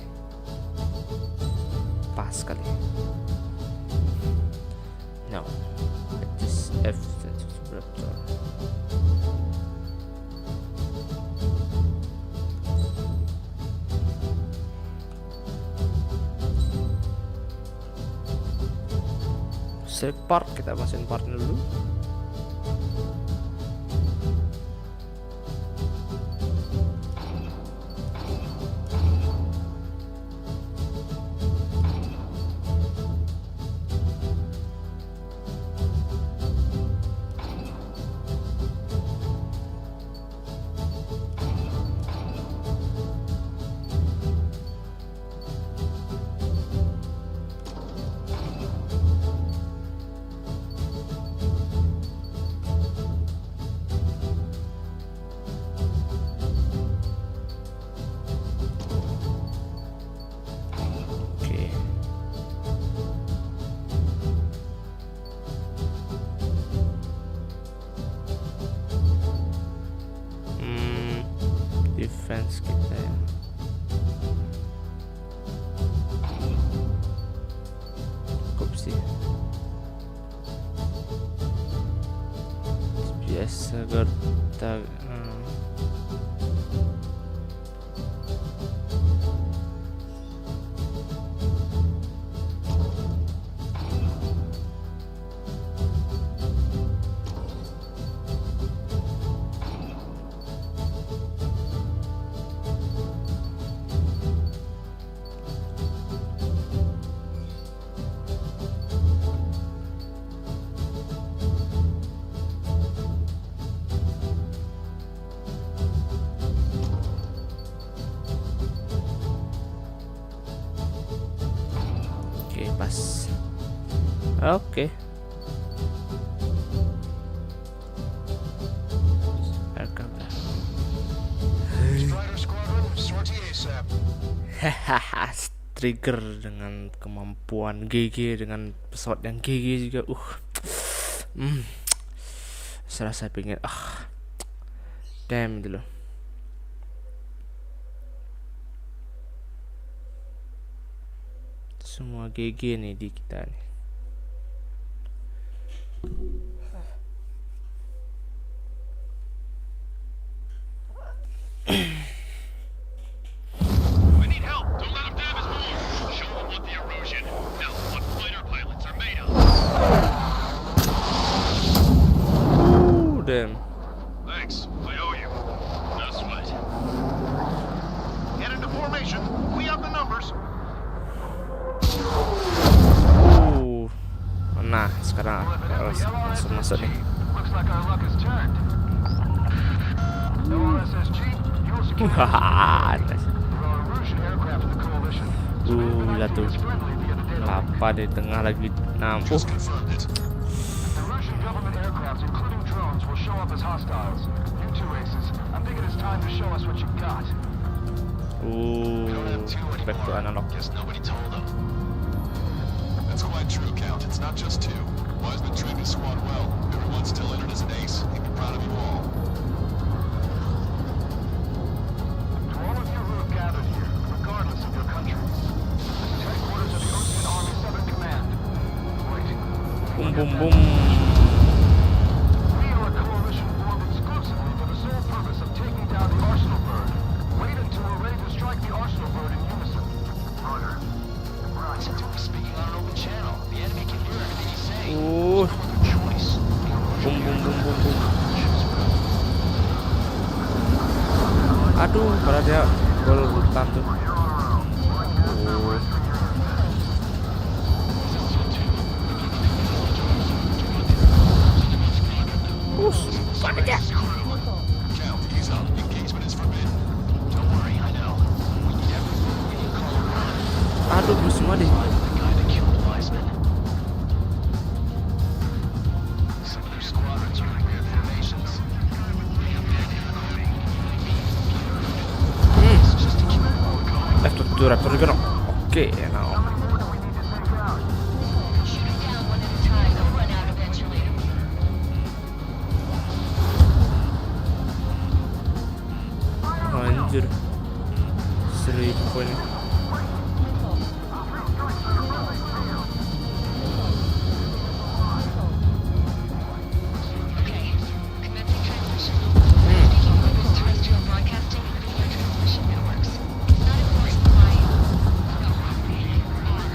pas sekali. No, just F berapa? Save part, kita masukin partnya dulu. Defense kita ya. Cukup sih. Biasa gertak. Pas. Oke. Hahaha, trigger dengan kemampuan GG, dengan pesawat yang GG juga. Serasa pengen damn gitu loh. Semua GG nih di kita nih. We need help. Don't let them damage more. Show them what the erosion, now what fighter pilots are made of. Ooh, damn. Thanks. I owe you. No sweat. Get into formation. We have the numbers. Nah, sekarang langsung masuk nih. Looks like our luck has turned. No RSSG, you'll Lihat tuh, apa di tengah lagi nampuh. Back to analog. That's quite true, Count. It's not just two. Wiseman trained his squad well. Everyone's still entered as an ace. He'd be proud of you all. To all of you who have gathered here, regardless of your countries, this is headquarters of the Ocean Army 7th Command. Boom, boom, boom. We are a coalition formed exclusively for the sole purpose of taking down the Arsenal bird. Wait until we're ready to strike the Arsenal bird in unison. Roger. Listen to him speaking on an open channel. The enemy can hear everything he's saying. Boom, Choice. boom, boom, boom, boom. Aduh, padahal dia gol hutan tuh. Mana dia? Count, he's up. Engagement is forbidden. Don't worry, I know. We need everything we can call around. Aduh, semua deh. The guy that killed Wiseman. Some of their squadrons are in weird formations. It's just to keep the war going. Struttura, perché no? Ok, no. Shooting down one at a time, they'll run out eventually. Anjir. 1000 poin. Okay, commencing transmission. Speaking with this terrestrial broadcasting and radio transmission networks. It's not important why. No. Are.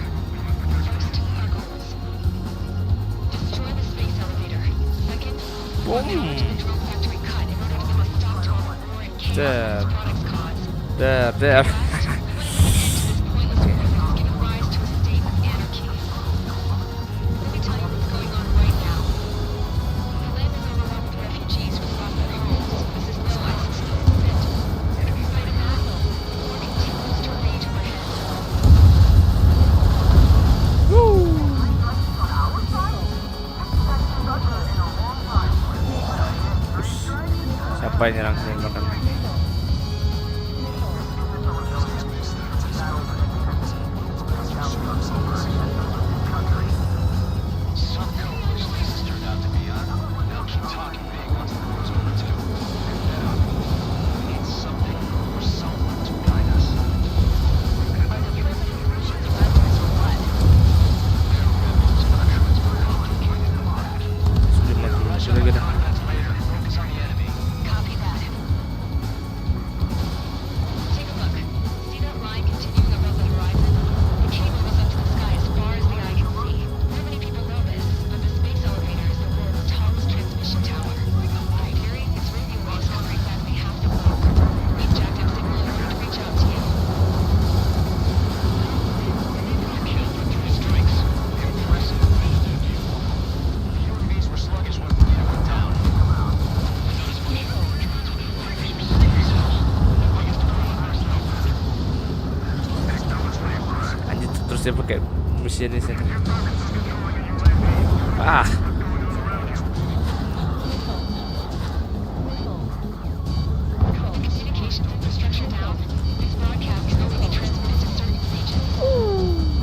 First, our goals. Destroy the space elevator. Second, power to the drone factory cut in order to put a stop to all the war and chaos Damn. these products cause. There. Put an end to this pointless war that's given rise to a state of anarchy. Let me tell you what's going on right now. The land is overrun with refugees who've lost their homes. This is no ISIS movement. And in spite of that, the war continues to rage overhead. Siapa yang nyerang makan? Some coalition bases turned out to be on. They'll keep talking big once the war's over too. We need something or someone to guide us. Are the president and Russian collaborators for what? They're rebels, but I'm sure it's more complicated than that. Sudah mati. Sudah gede. That's later. Focus on the enemy. Copy that. Take a look. See that line continuing above the horizon? The cable goes up to the sky as far as the eye can see. Not many people know this, but the space elevator is the world's tallest transmission tower. In theory, its radio waves cover exactly half the globe. We've jacked up signal in order to reach out to you. Killed with 3 strikes. Impressive. The UAVs were sluggish when the unit went down. Anjir, terus dia pakai mesin di sana. Ah. Communications infrastructure down. This broadcast can only be transmitted to certain regions.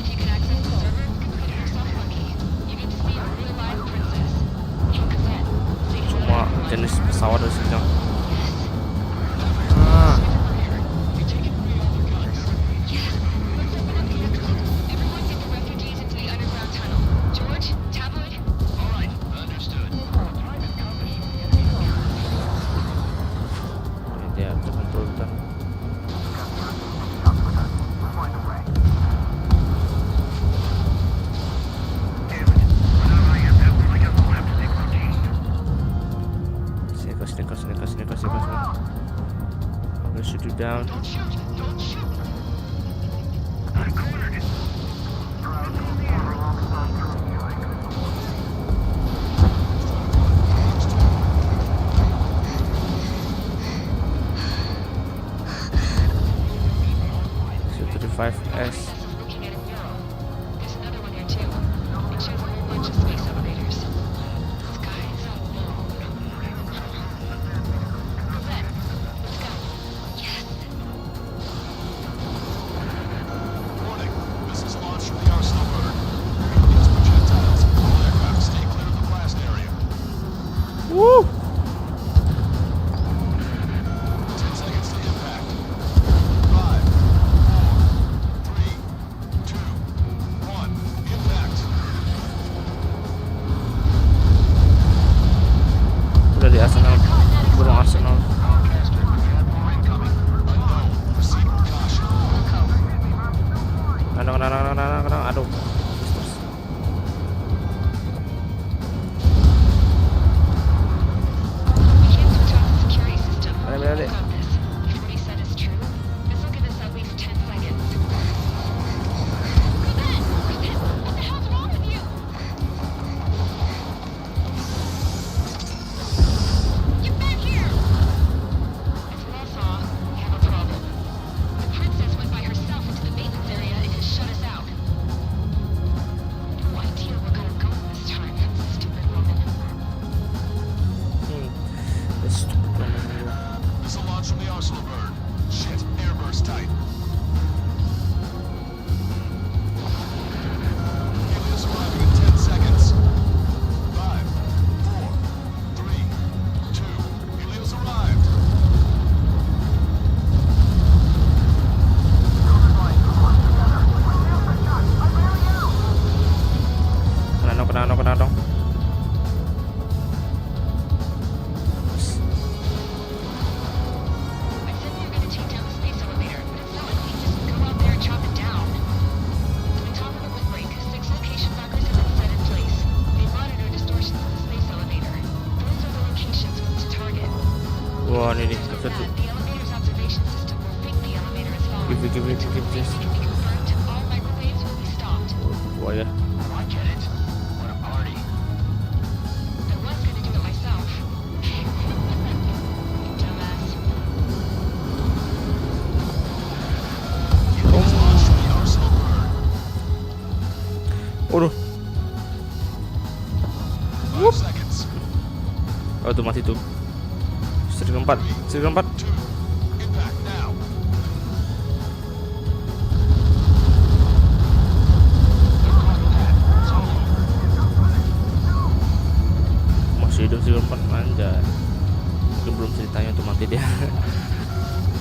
If you can access the server, consider yourself lucky. You get to see a real live princess. In command. Semua jenis pesawat di sini. Ah. Everyone get the refugees into the underground tunnel. George, tabloid. All right, understood. Dia terkumpul hutan. Sneakers. I'm gonna shoot you down. Don't shoot! Don't shoot! 5S. Looking at a mural. There's another one here too. It shows a whole bunch of space elevators. Sky is so long. Then, let's go. Yes. Warning. This is launch from the Arsenal bird. Use projectiles. All aircraft stay clear of the blast area. Woo! 10 seconds to impact. 5, 4, 3, 2, 1. Impact. Udah di Arsenal, burung Arsenal. Broadcaster, we have more incoming. Unknown. Proceed with caution. Kadang, aduh. We can't switch off the security system. Balik. Got this. If what he said is true, this will give us at least 10 seconds. Kristen! Kristen! What the hell's wrong with you? Get back here! As we all saw, we have a problem. The princess went by herself into the maintenance area and has shut us out. No idea what kind of goal this time. Stupid woman. This will launch from the Arsenal bird. Shit, airburst tight. Helios arriving in 10 seconds. 5, 4, 3, 2. Helios arrived. Kena dong. I said we were going to take down the space elevator, but it's not like we can just go out there and chop it down. To the top of the windbreak, 6 location markers have been set in place. They monitor distortions of the space elevator. Those are the locations we need to target. Wah, ini So satu. that the elevator's observation system will think the elevator is falling. Give this. It can be confirmed all microwaves will be stopped. Wah ya. Oh, I get it. What a party. I was going to do it myself. Dumbass. Helios launched from the Arsenal bird. Waduh. 5 seconds. Oh, itu mati tuh. Seri keempat. 2. Impact now. Masih hidup seri keempat, anjay. Mungkin belum ceritanya tuh mati dia.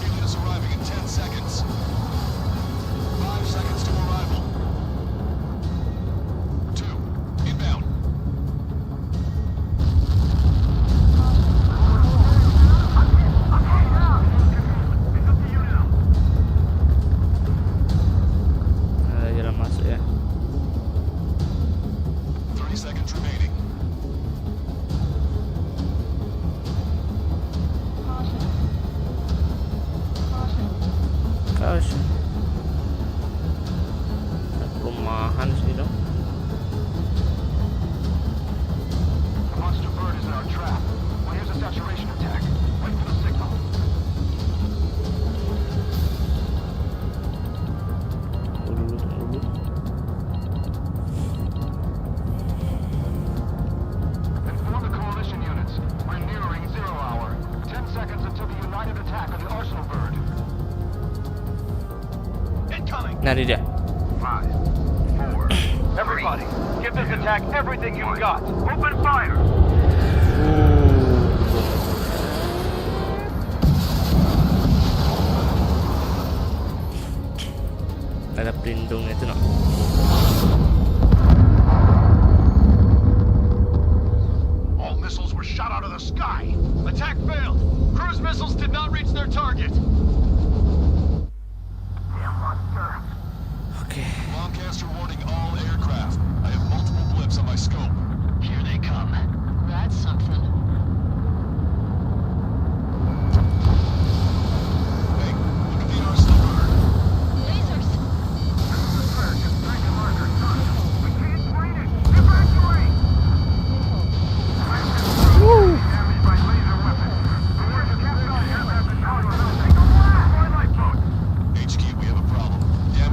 Helios arriving in 10 seconds. 5 seconds to arrival. 2. Inbound. Jalan masuk ya. 30 seconds remaining. Gosh. Perumahan sih dong. The monster bird is in our trap. Well, here's a saturation attack. Wait for the signal. Tunggu dulu. Inform the coalition units. We're nearing 0 hour. 10 seconds until the united attack on the Arsenal bird. Incoming! Nah, ini dia. 5, 4. Everybody, give this attack everything you've got. Open fire! Ada pelindungnya itu, no. All missiles were shot out of the sky. Attack failed. Cruise missiles did not reach their target. Damn monster. Oke. Broadcaster warning all aircraft. I have multiple blips on my scope. Here they come. That's something. Hey, look at the Arsenal bird. Lasers! We can't fight it! Evacuate! Damaged by laser weapons. The worst captain has been powered up. Take a blast! Twilight boat! HQ, we have a problem. Damage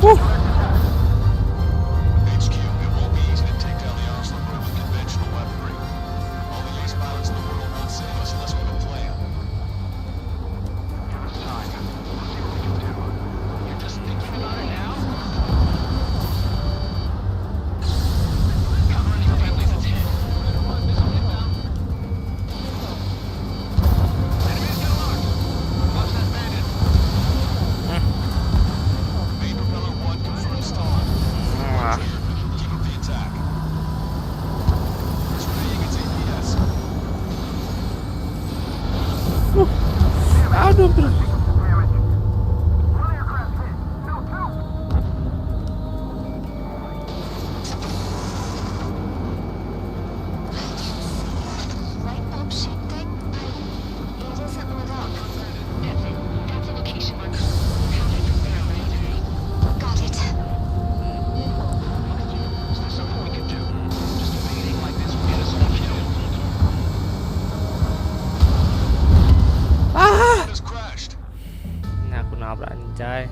HQ, it won't be easy to take down the Arsenal group with conventional weaponry. All the ace pilots in the world won't save us unless we have a plan. Give us time. We'll see what we can do. You're just thinking about it now? Cover any friendlies that's hit. Enemies get alert. Watch that bandit. Main propeller 1 confirmed stall. Ah. Keep up the attack. Surveying its APS. Aduh, bro. Light bulb shaped thing? It doesn't lit up. That's a location marker. Got it. Is there something we can do? Just evading like this will get us all killed. Ah! Has crashed. Nah, aku nabrak anjay.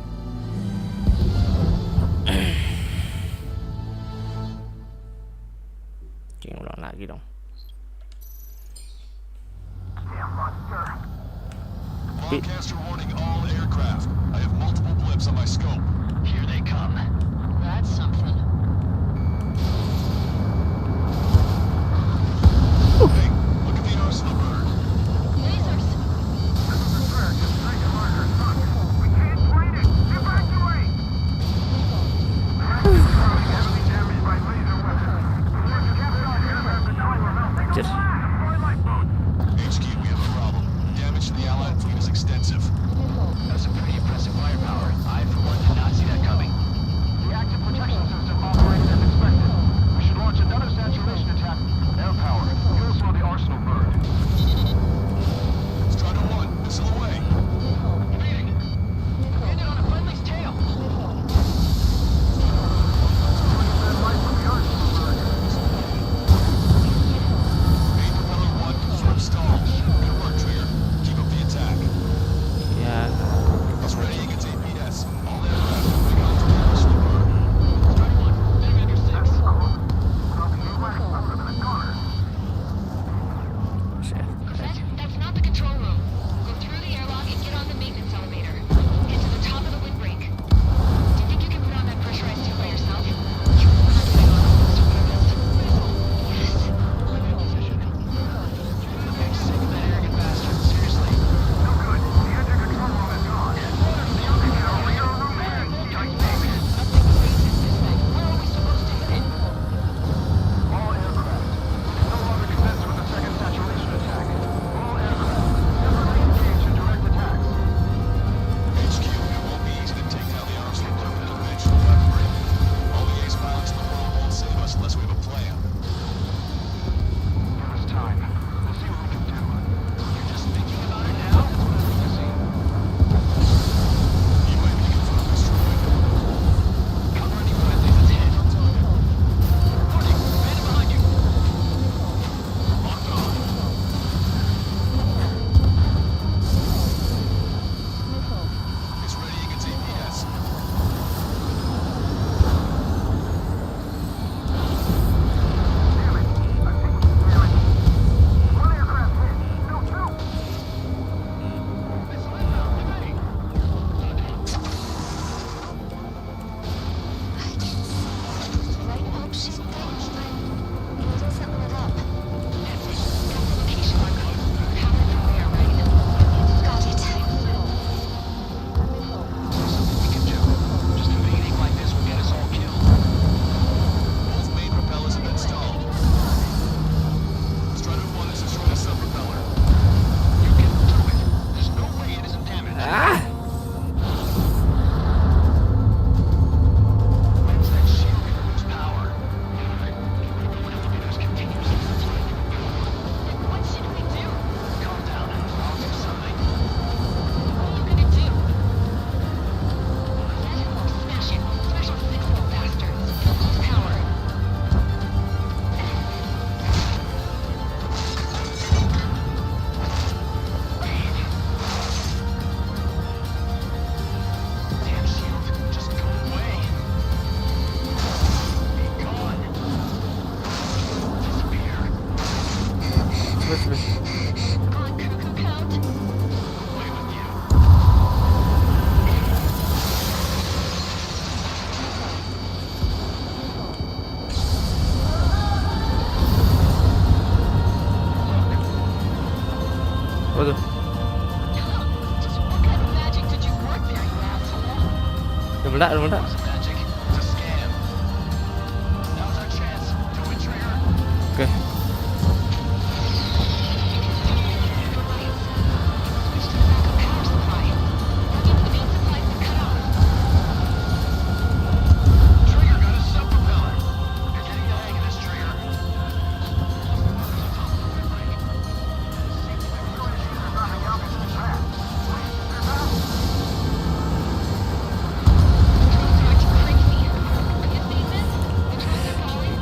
Oke, ulang lagi dong. Broadcaster warning all aircraft. I have multiple blips on my scope. Here they come. That's something. Hey, look at the Arsenal bird. Lasers. We can't find it. Evacuate. Heavily damaged by laser weapons. Let's capture our aircraft and Tyler. Take Just- a blast. Deploy lifeboat. HQ, we have a problem. Damage to the Allied fleet is extensive. That's a pretty impressive firepower. I, for one, did not see that coming. The active protection system operated as expected. We should launch another saturation attack. Air power. You'll slow the Arsenal bird. meledak, udah meledak. Oke.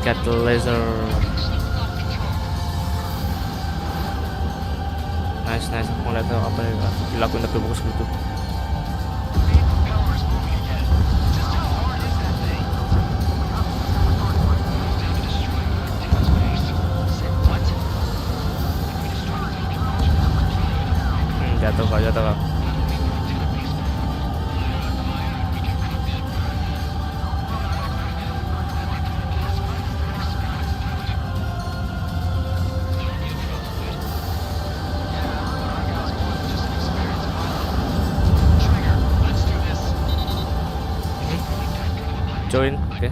Got the laser. Nice. Aku ngeliat apa yang dilakuin tapi bagus gitu. Jatuh kak. Join, oke.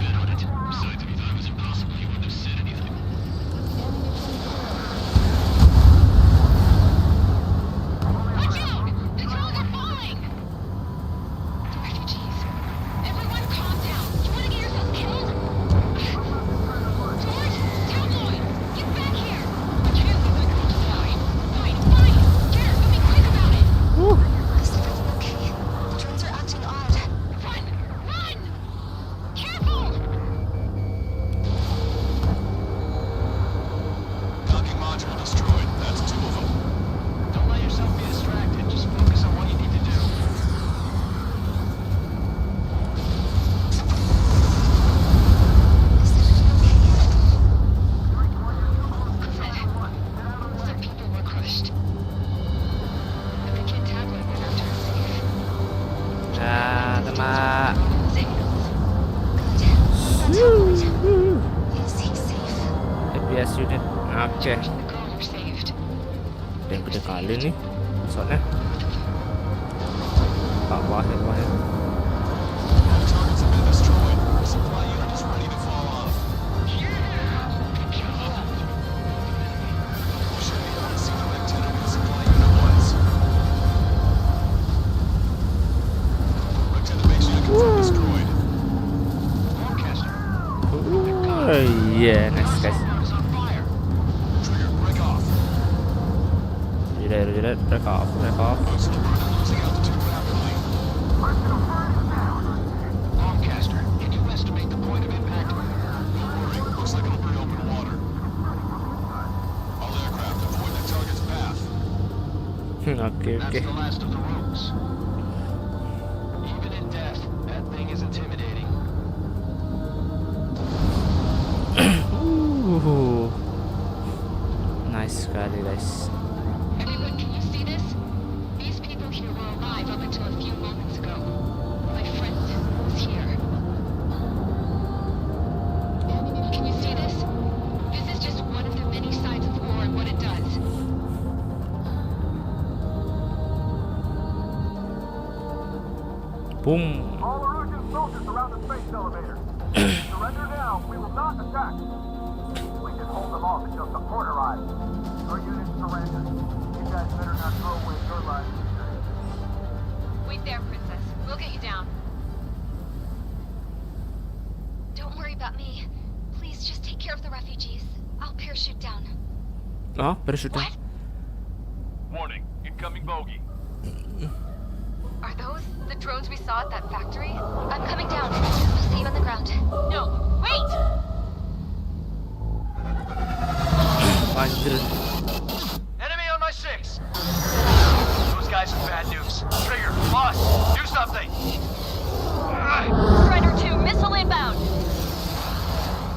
FPS unit. Oke. Yang gede kali nih soalnya. Wahid. Yeah, nice guys. Judah, break off. Lancaster, can you estimate the point of impact? Looks like it'll be open water. All aircraft avoid the target's path. Okay. That's the last of the rogues. Even in death, that thing is intimidating. Nice sekali guys. Everyone, can you see this? These people here were alive up until a few moments ago. My friend was here. Can you see this? This is just one of the many sides of war and what it does. Boom. All Erusian soldiers around the space elevator. Surrender now. We will not attack. We can hold them off until support arrives. Your unit surrenders. You guys better not throw away your lives either. Wait there, Princess. We'll get you down. Don't worry about me. Please just take care of the refugees. I'll parachute down. Oh, parachute. What? Warning, incoming bogey. Are those the drones we saw at that factory? I'm coming down. I'll see you on the ground. No, wait! Anjir. Enemy on my 6. Those guys are bad news. Trigger, boss, do something. Strider 2, missile inbound!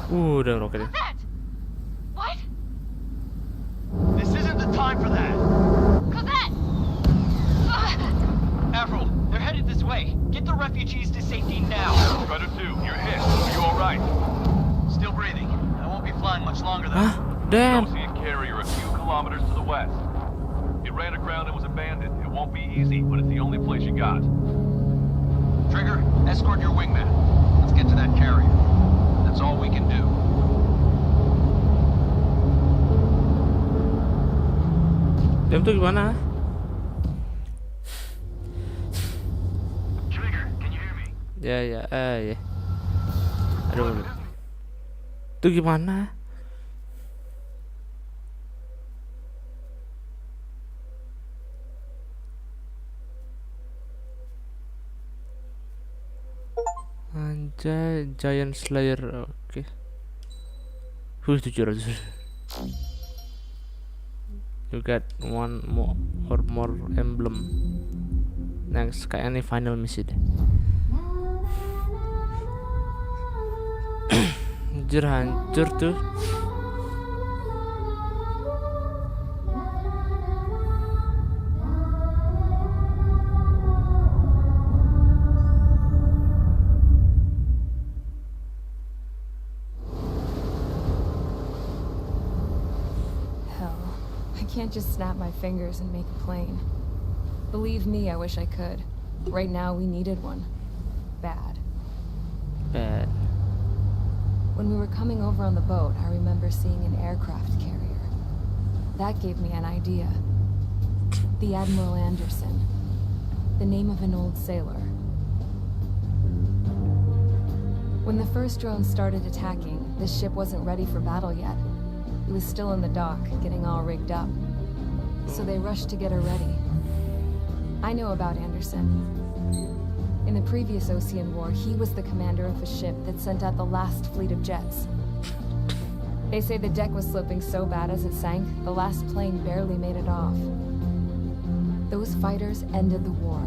Udah roket. That! What? This isn't the time for that. Cosette! Avril, they're headed this way. Get the refugees to safety now. Strider 2, you're hit. Are you alright? Still breathing. I won't be flying much longer though. Hah? Damn. Ocean carrier a few kilometers to the west. It ran aground and was abandoned. It won't be easy, but it's the only place you got. Trigger, escort your wingman. Let's get to that carrier. That's all we can do. Jam tuh gimana? Trigger, can you hear me? Ya. Aduh. Itu gimana? Anjay, Giant Slayer. Oke. 700. You got one more emblem. Next, kayak ini final misi deh. Anjir, hancur tuh. I can't just snap my fingers and make a plane. Believe me, I wish I could. Right now, we needed one. Bad. When we were coming over on the boat, I remember seeing an aircraft carrier. That gave me an idea. The Admiral Anderson. The name of an old sailor. When the first drone started attacking, the ship wasn't ready for battle yet. It was still in the dock, getting all rigged up. So they rushed to get her ready. I know about Anderson. In the previous Ocean War, he was the commander of a ship that sent out the last fleet of jets. They say the deck was slipping so bad as it sank, the last plane barely made it off. Those fighters ended the war.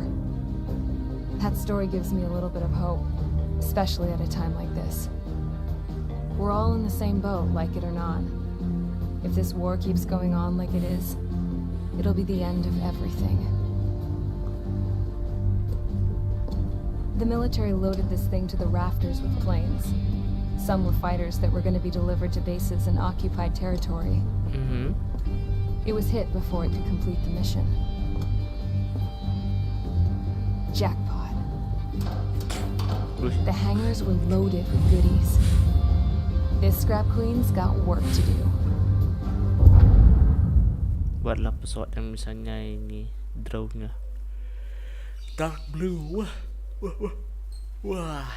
That story gives me a little bit of hope, especially at a time like this. We're all in the same boat, like it or not. If this war keeps going on like it is, it'll be the end of everything. The military loaded this thing to the rafters with planes. Some were fighters that were going to be delivered to bases in occupied territory. It was hit before it could complete the mission. Jackpot. The hangars were loaded with goodies. This scrap queen's got work to do. Buatlah pesawat yang misalnya ini drone-nya dark blue. Wah.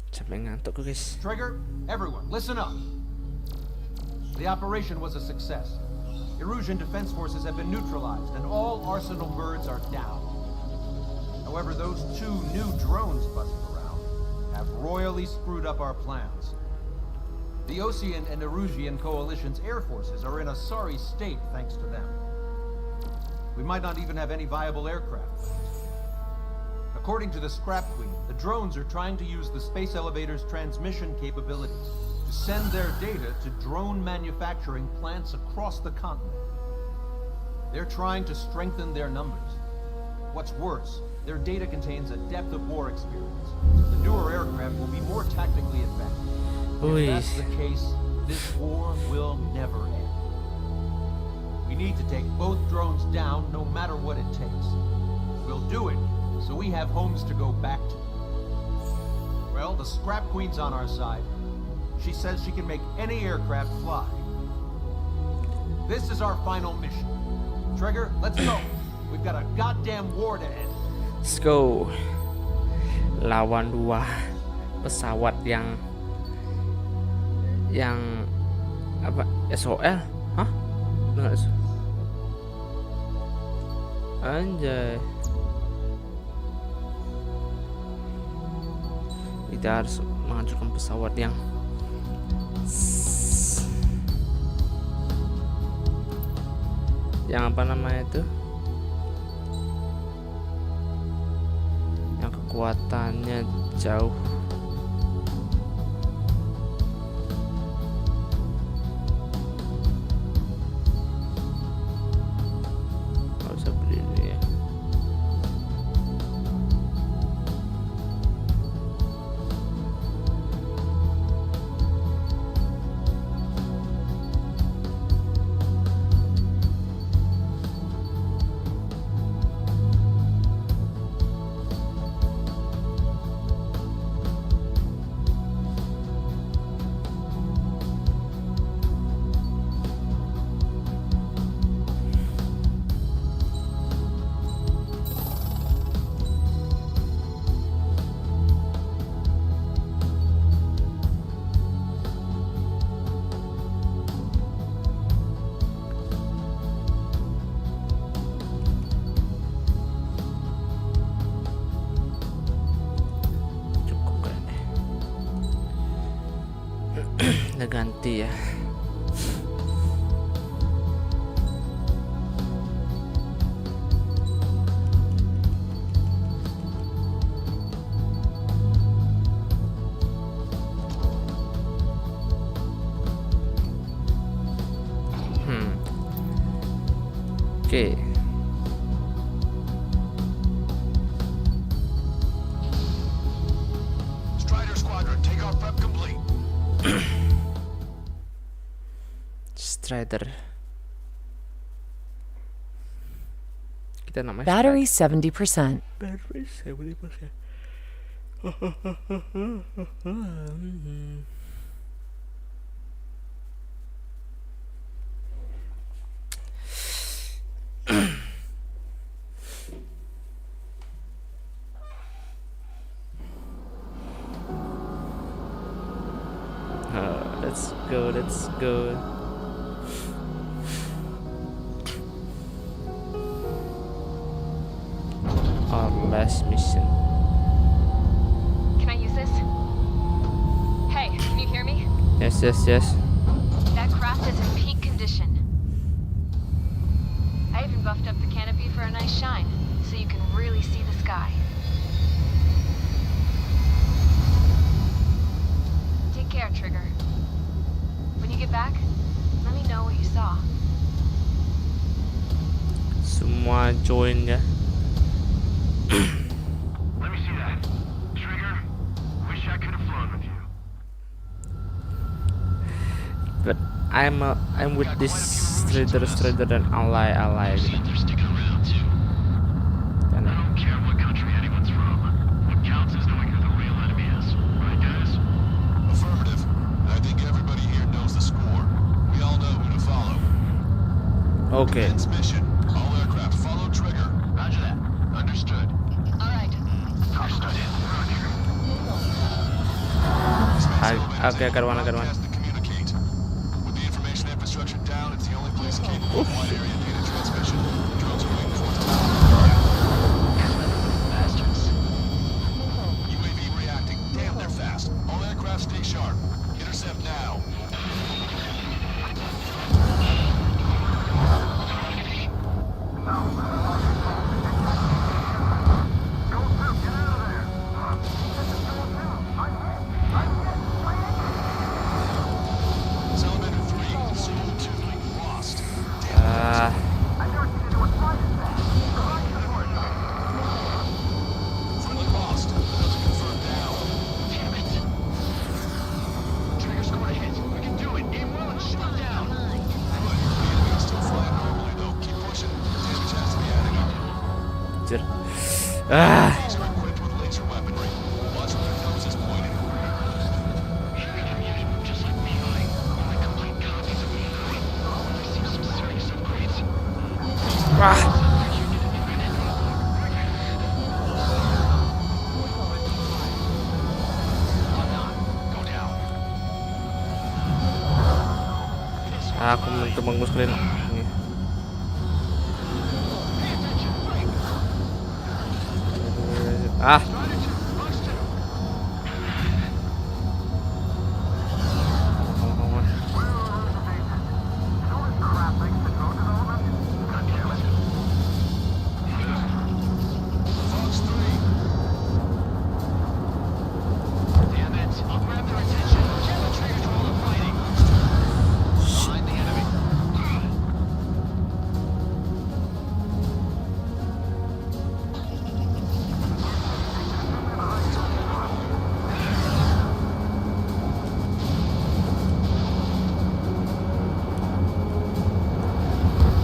Sampai ngantuk guys. Trigger, everyone, listen up. The operation was a success. Erusian defense forces have been neutralized and all Arsenal birds are down. However, those 2 new drones buzzing around have royally screwed up our plans. The Ocean and Erusian coalition's air forces are in a sorry state thanks to them. We might not even have any viable aircraft. According to the Scrap Queen, the drones are trying to use the space elevator's transmission capabilities to send their data to drone manufacturing plants across the continent. They're trying to strengthen their numbers. What's worse, their data contains a depth of war experience, so the newer aircraft will be more tactically advanced. If that's the case, this war will never end. We need to take both drones down no matter what it takes. We'll do it so we have homes to go back to. Well, the Scrap Queen's on our side. She says she can make any aircraft fly. This is our final mission. Trigger, let's go. We've got a goddamn war to end. Let's go. Lawan 2 pesawat yang apa SOL? Hah? Enggak. Anjay. Kita harus menghancurkan pesawat yang apa namanya itu? Yang kekuatannya jauh. Udah ganti ya. Oke. Strider Squadron, takeoff prep complete. Strider. Kita namanya Battery 70%. Battery 70%. Let's go. Our last mission. Can I use this? Hey, can you hear me? Yes. That craft is in peak condition. I even buffed up the canopy for a nice shine, so you can really see the sky. Take care, Trigger. When you get back, let me know what you saw. Semua join ya. Let me see that. Trigger, wish I could have flown with you. But I'm with this trader and ally. They're sticking around too. I don't care what country anyone's from. What counts is knowing who the real enemy is. Right, guys? Affirmative. I think everybody here knows the score. We all know who to follow. Okay. Commence mission. All aircraft follow Trigger. Roger that. Understood. All right. Understood. Okay, Karwana. Communicate. With the information infrastructure down, it's the only place capable of wide area data transmission. Drones are waiting for bastards. UAV reacting. Damn, they're fast. All aircraft stay sharp. Intercept now. Salamander 3, Zulu 2, lost. Friendly lost. Another confirmed down. Damn it. Trigger scored a hit. We can do it. Aim well and shoot down. Good. The enemy is still flying normally, though. Keep pushing. Damage has to be adding up. These are equipped with laser weaponry. Watch where their nose is pointing. Just like me, only complete copies of me. There seems some serious upgrades. Go down. Aku mencoba screen ini. Fox 3. Damn it. I'll grab their attention. Jam the trigger to all the fighting. Behind the enemy.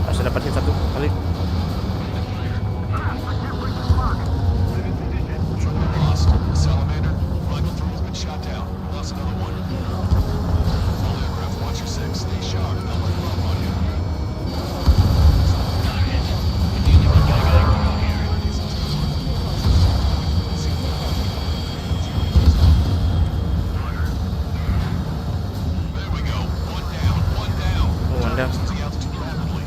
Harus dapat hit satu kali. Lost. Salamander. Rifle 3 has been shot down. Lost another one. All aircraft, watch your six. Stay sharp. They'll let them up on you. There we go. One down. One down. One down. Losing altitude rapidly.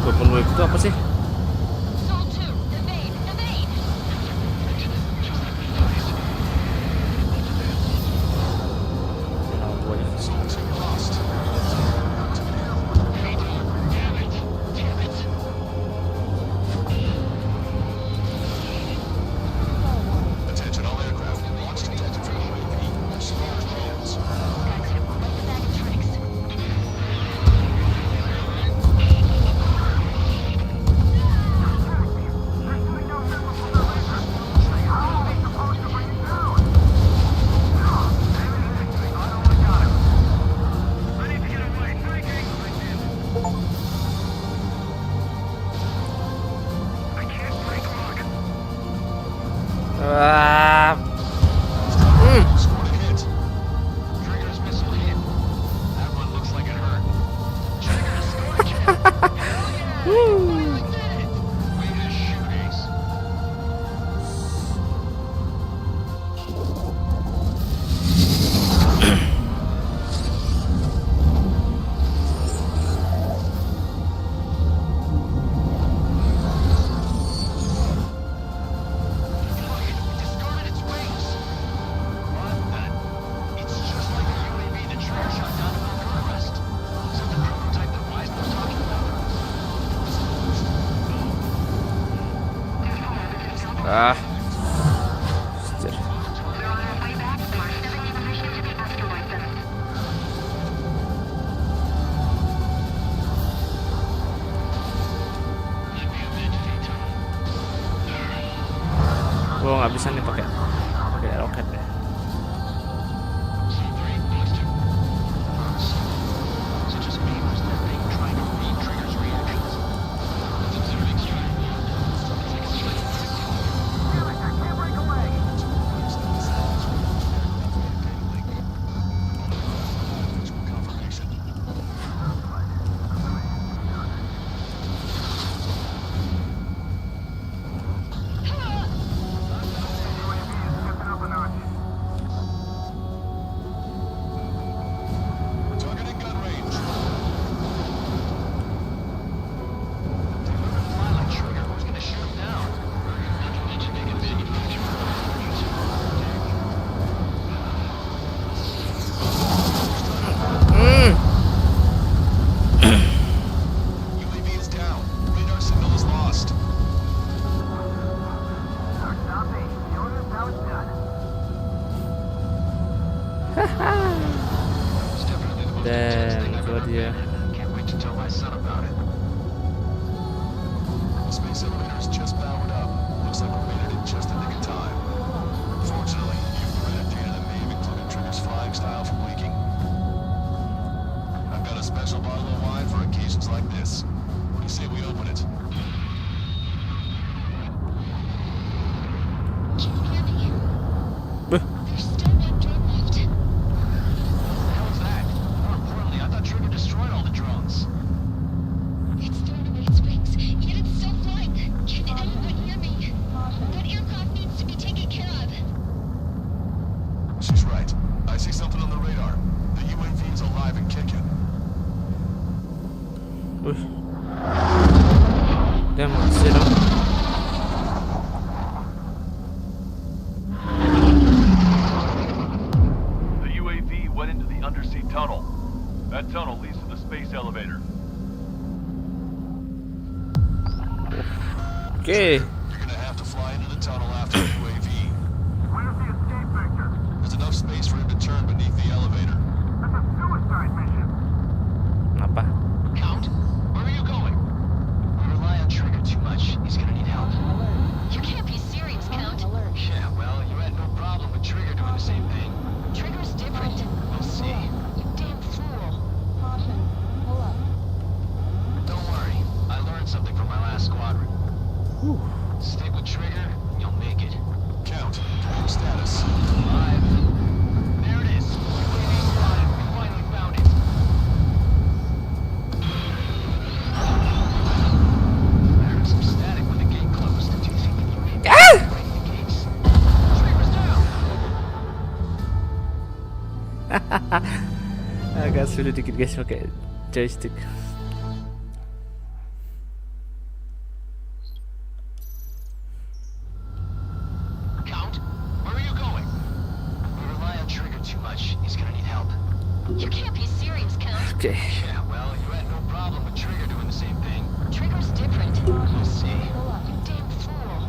Weapon wave itu apa sih? Soul 2, evade, evade! Just like Scored a hit. Trigger's missile hit. That one looks like it hurt. Trigger scored a kill. Hell yeah! Finally did it! Way to shoot, Ace. Discarded its wings. What the? It's just like a UAV that Trigger shot down in Bucharest. Is that the prototype that Wise was talking about? Still. Gua nggak bisa nih pakai roket deh. Is it just me or is that thing trying to read Trigger's reactions? It's observing strategy. It's like a split. Can't break away. Confirmation. Targeting gun range. Fly like Trigger. Who's gonna shoot him down? Not to mention they can manufacture UAV is down. Radar signal is lost. It's definitely the most intense thing I've Damn, ever good, yeah. been in. Can't wait to tell my son about it. The space elevator is just powered up. Looks like we made it in just the nick of time. Fortunately, infrared data that may have included Trigger's flying style from leaking. I've got a special bottle of wine for occasions like this. What do you say we open it? Can you hear me? There's still one drone left. What the hell is that? More importantly, I thought Trigger destroyed all the drones. It's thrown away its wings, yet it's still flying. Can anyone hear me? That aircraft needs to be taken care of. She's right. I see something on the radar. The UAV is alive and kicking. Dia masih dong. The UAV went into the undersea tunnel. That tunnel leads to the space elevator. Okay. You're gonna have to fly into the tunnel after the UAV. Where's the escape vector? There's enough space for him to turn beneath the elevator. That's a suicide mission. Apa? Count, where are you going? We rely on Trigger too much. He's gonna need help. You can't be serious, Count. Yeah, well, you had no problem with Trigger doing the same thing. Trigger's different. We'll see. You damn fool. Don't worry. I learned something from my last squadron. Stick with Trigger, and you'll make it. Count, wing status. Alive. There it is. UAV spotted. We finally found it. I heard some static when the gate closed. Do you think the UAV is breaking the gates? Trigger's down. Agak sulit dikit guys pakai joystick. Count, where are you going? We rely on Trigger too much. He's gonna need help. You can't be serious, Count. Okay. Yeah, well, you had no problem with Trigger doing the same thing. Trigger's different. We'll see. You damn fool.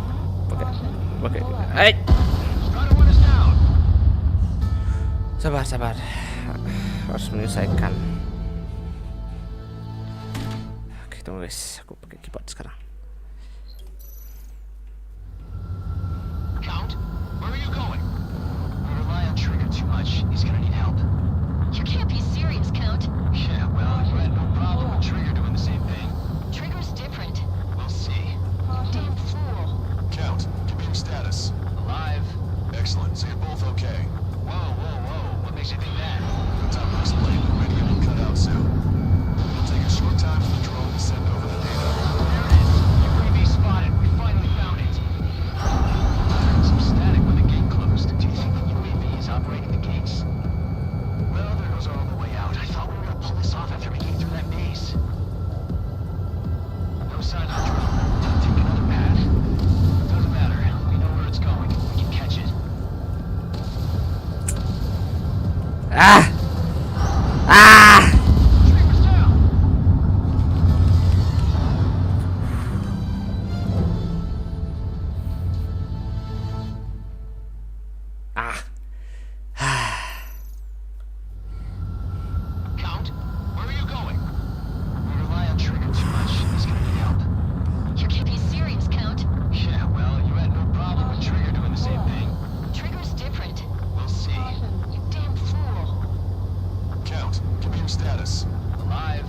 Pakai. Hai. Strider one is down. Sabar. Harus menyelesaikan. Oke, tunggu guys. Aku pakai keyboard sekarang. Count, where are you going? We rely on Trigger too much. He's gonna need help. You can't be serious, Count. Yeah, well, you had no problem with Trigger doing sign of the drone. Did it take another path? Doesn't matter. We know where it's going. We can catch it. Ah! Ah! Trigger's down. Ah! Count, where are you going? We rely on Trigger too much. He's gonna need help. You can't be serious, Count. Yeah, well, you had no problem with Trigger doing the same thing. Trigger's different. We'll see. You damn fool. Count, give me your status. Alive.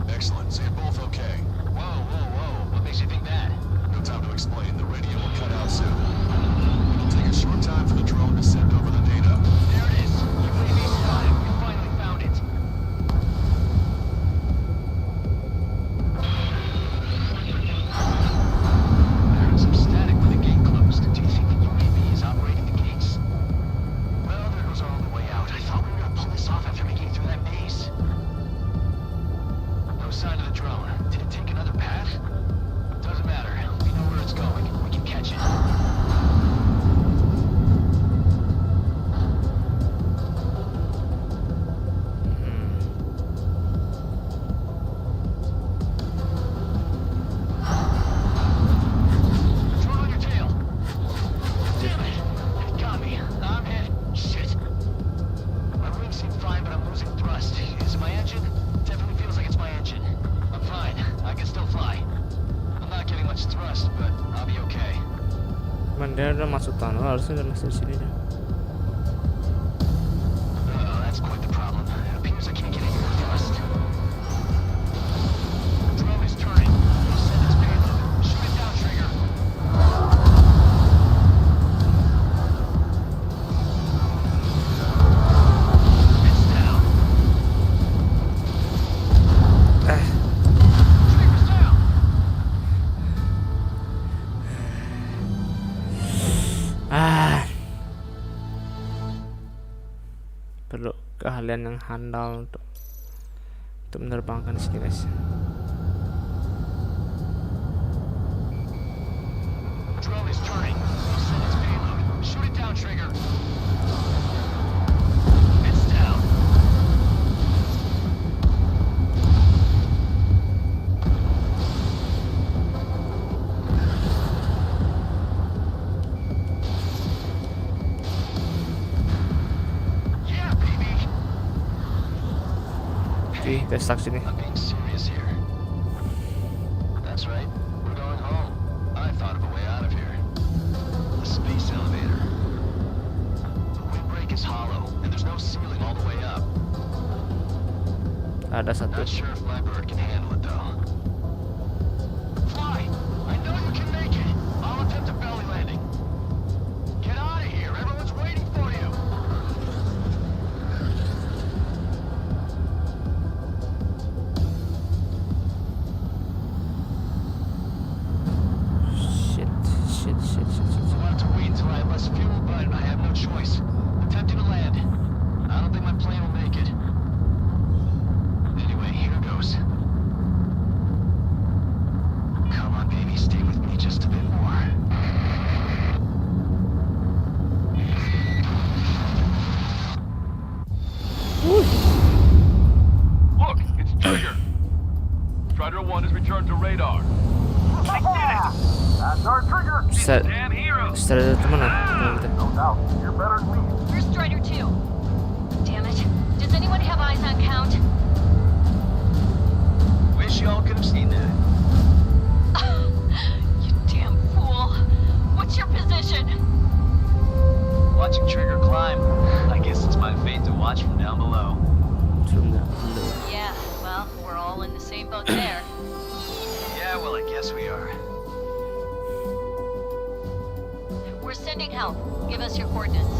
Excellent. So you're both okay. Whoa, whoa, whoa. What makes you think that? No time to explain. The radio will cut out soon. It'll take a short time for the drone to send over the data. There it is. UAV spotted. We finally found it. There is some static when the gate closed. Do you think the UAV is operating the gates? Well, there goes our only way out. I thought we were gonna pull this off after making it through that maze. No sign of the drone. Did it take another path? Doesn't matter. We know where it's going. We can catch it. Drone on your tail. Damn it. It got me. I'm hit. Shit. My wings seem fine, but I'm losing thrust. Is it my engine? Definitely feels like it's my engine. I'm fine. I can still fly. I'm not getting much thrust, but I'll be okay. Man, dia udah masuk tunnel, harusnya udah masuk sini dah. Oh, that's quite the problem. It appears I can't get any more thrust. Drone is turning. We'll send its payload. Shoot it down, Trigger. It's down. Trigger's down. Ah. Perlu keahlian yang handal untuk menerbangkan di sini, guys. Drone is turning. We'll send its payload. Shoot it down, Trigger. It's down. Yeah, baby. Oke, kita stuck sini. I'm being serious here. That's right. We're going home. I thought of a way out of here. The space elevator. The windbreak is hollow, and there's no ceiling all the way up. Ada satu. Not sure if my bird can handle it, though. Fly! I know you can make it! I'll attempt a belly landing. Get out of here! Everyone's waiting for you! I'll have to wait until I have less fuel, but I have no choice. Attempting to land. I don't think my plane will make it. Anyway, here goes. Come on, baby, stay with me just a bit more. Look, it's Trigger. Strider 1 has returned to radar. I did it! That's our Trigger! Bisa, Damn hero! setelah itu mana? Kita. No doubt, you're better than me. Here's Strider 2. Damn it. Does anyone have eyes on Count? Wish y'all could have seen that. You damn fool. What's your position? Watching Trigger climb. I guess it's my fate to watch from down below. Yeah, well, we're all in the same boat there. Yeah, well, I guess we are. We're sending help. Give us your coordinates.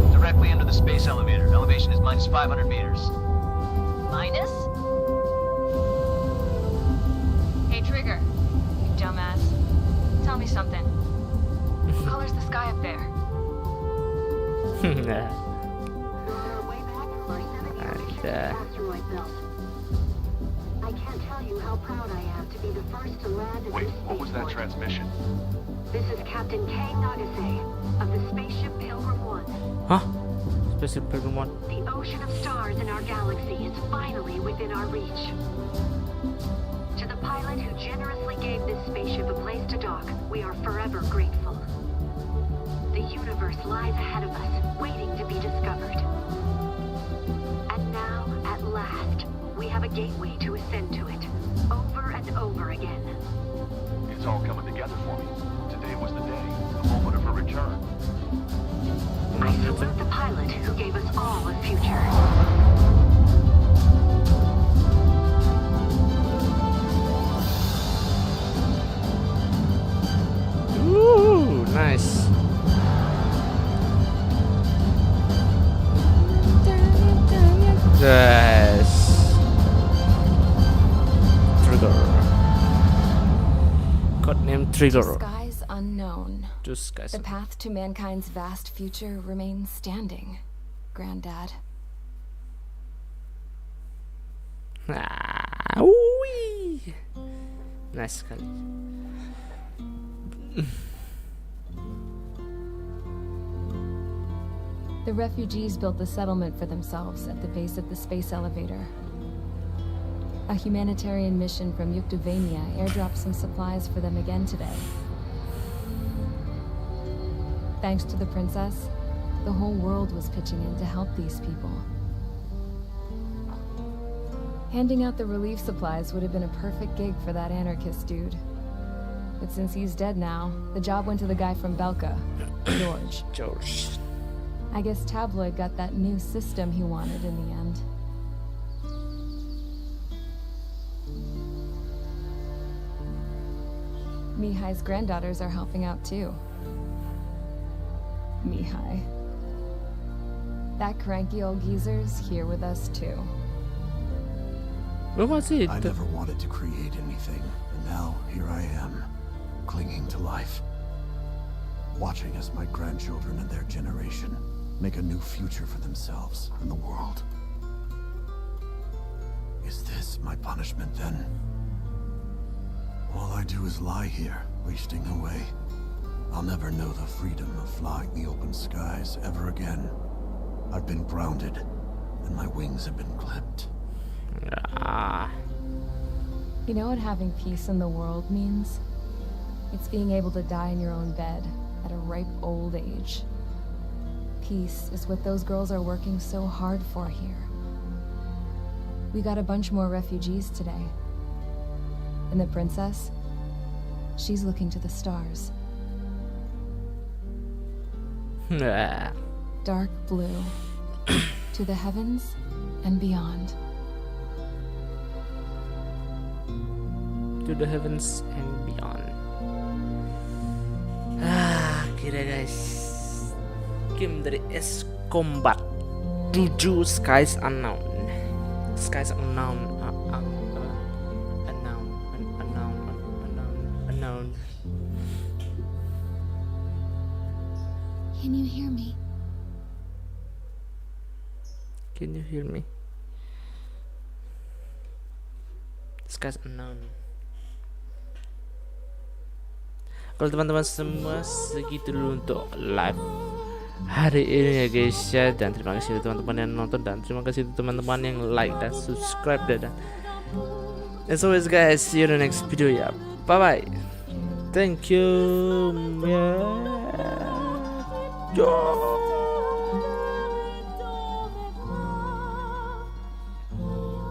Directly under the space elevator. Elevation is minus 500 meters. Minus? Hey, Trigger. You dumbass. Tell me something. What color's the sky up there? Ada. I can't tell you how proud I am to be the first to land at Wait, this what was that spaceport. transmission? This is Captain Kay Nagase of the spaceship Pilgrim 1. Huh? Special Pilgrim 1. The ocean of stars in our galaxy is finally within our reach. To the pilot who generously gave this spaceship a place to dock, we are forever grateful. The universe lies ahead of us, waiting to be discovered. And now, at last, we have a gateway to ascend to it, over and over again. It's all coming together for me. Today was the day, the moment of her return. I salute the pilot who gave us all a future. Ooh, nice. Yes. Trigger. Codename Trigger. To skies unknown. To skies The path to mankind's vast future remains standing, Granddad. Ah, wee. Nice sekali. The refugees built the settlement for themselves at the base of the space elevator. A humanitarian mission from Yuktovania airdropped some supplies for them again today. Thanks to the princess, the whole world was pitching in to help these people. Handing out the relief supplies would have been a perfect gig for that anarchist dude. But since he's dead now, the job went to the guy from Belka, George. George. I guess Tabloid got that new system he wanted in the end. Mihai's granddaughters are helping out too. Mihai. That cranky old geezer's here with us too. What was it? I never wanted to create anything, and now here I am, clinging to life. Watching as my grandchildren and their generation make a new future for themselves and the world. Is this my punishment then? All I do is lie here, wasting away. I'll never know the freedom of flying the open skies ever again. I've been grounded, and my wings have been clipped. You know what having peace in the world means? It's being able to die in your own bed at a ripe old age. Peace is what those girls are working so hard for here. We got a bunch more refugees today. And the princess, she's looking to the stars. Dark blue, to the heavens and beyond. To the heavens and beyond. Kira guys, game dari S Combat 7 Skies Unknown. Skies Unknown. Unknown. Can you hear me? Can you hear me? Skies Unknown. Kalau teman-teman semua, segitu dulu untuk live hari ini ya guys ya. Dan terima kasih untuk teman-teman yang nonton, dan terima kasih untuk teman-teman yang like dan subscribe dan as always guys, see you in the next video ya. Bye bye. Thank you. Yo.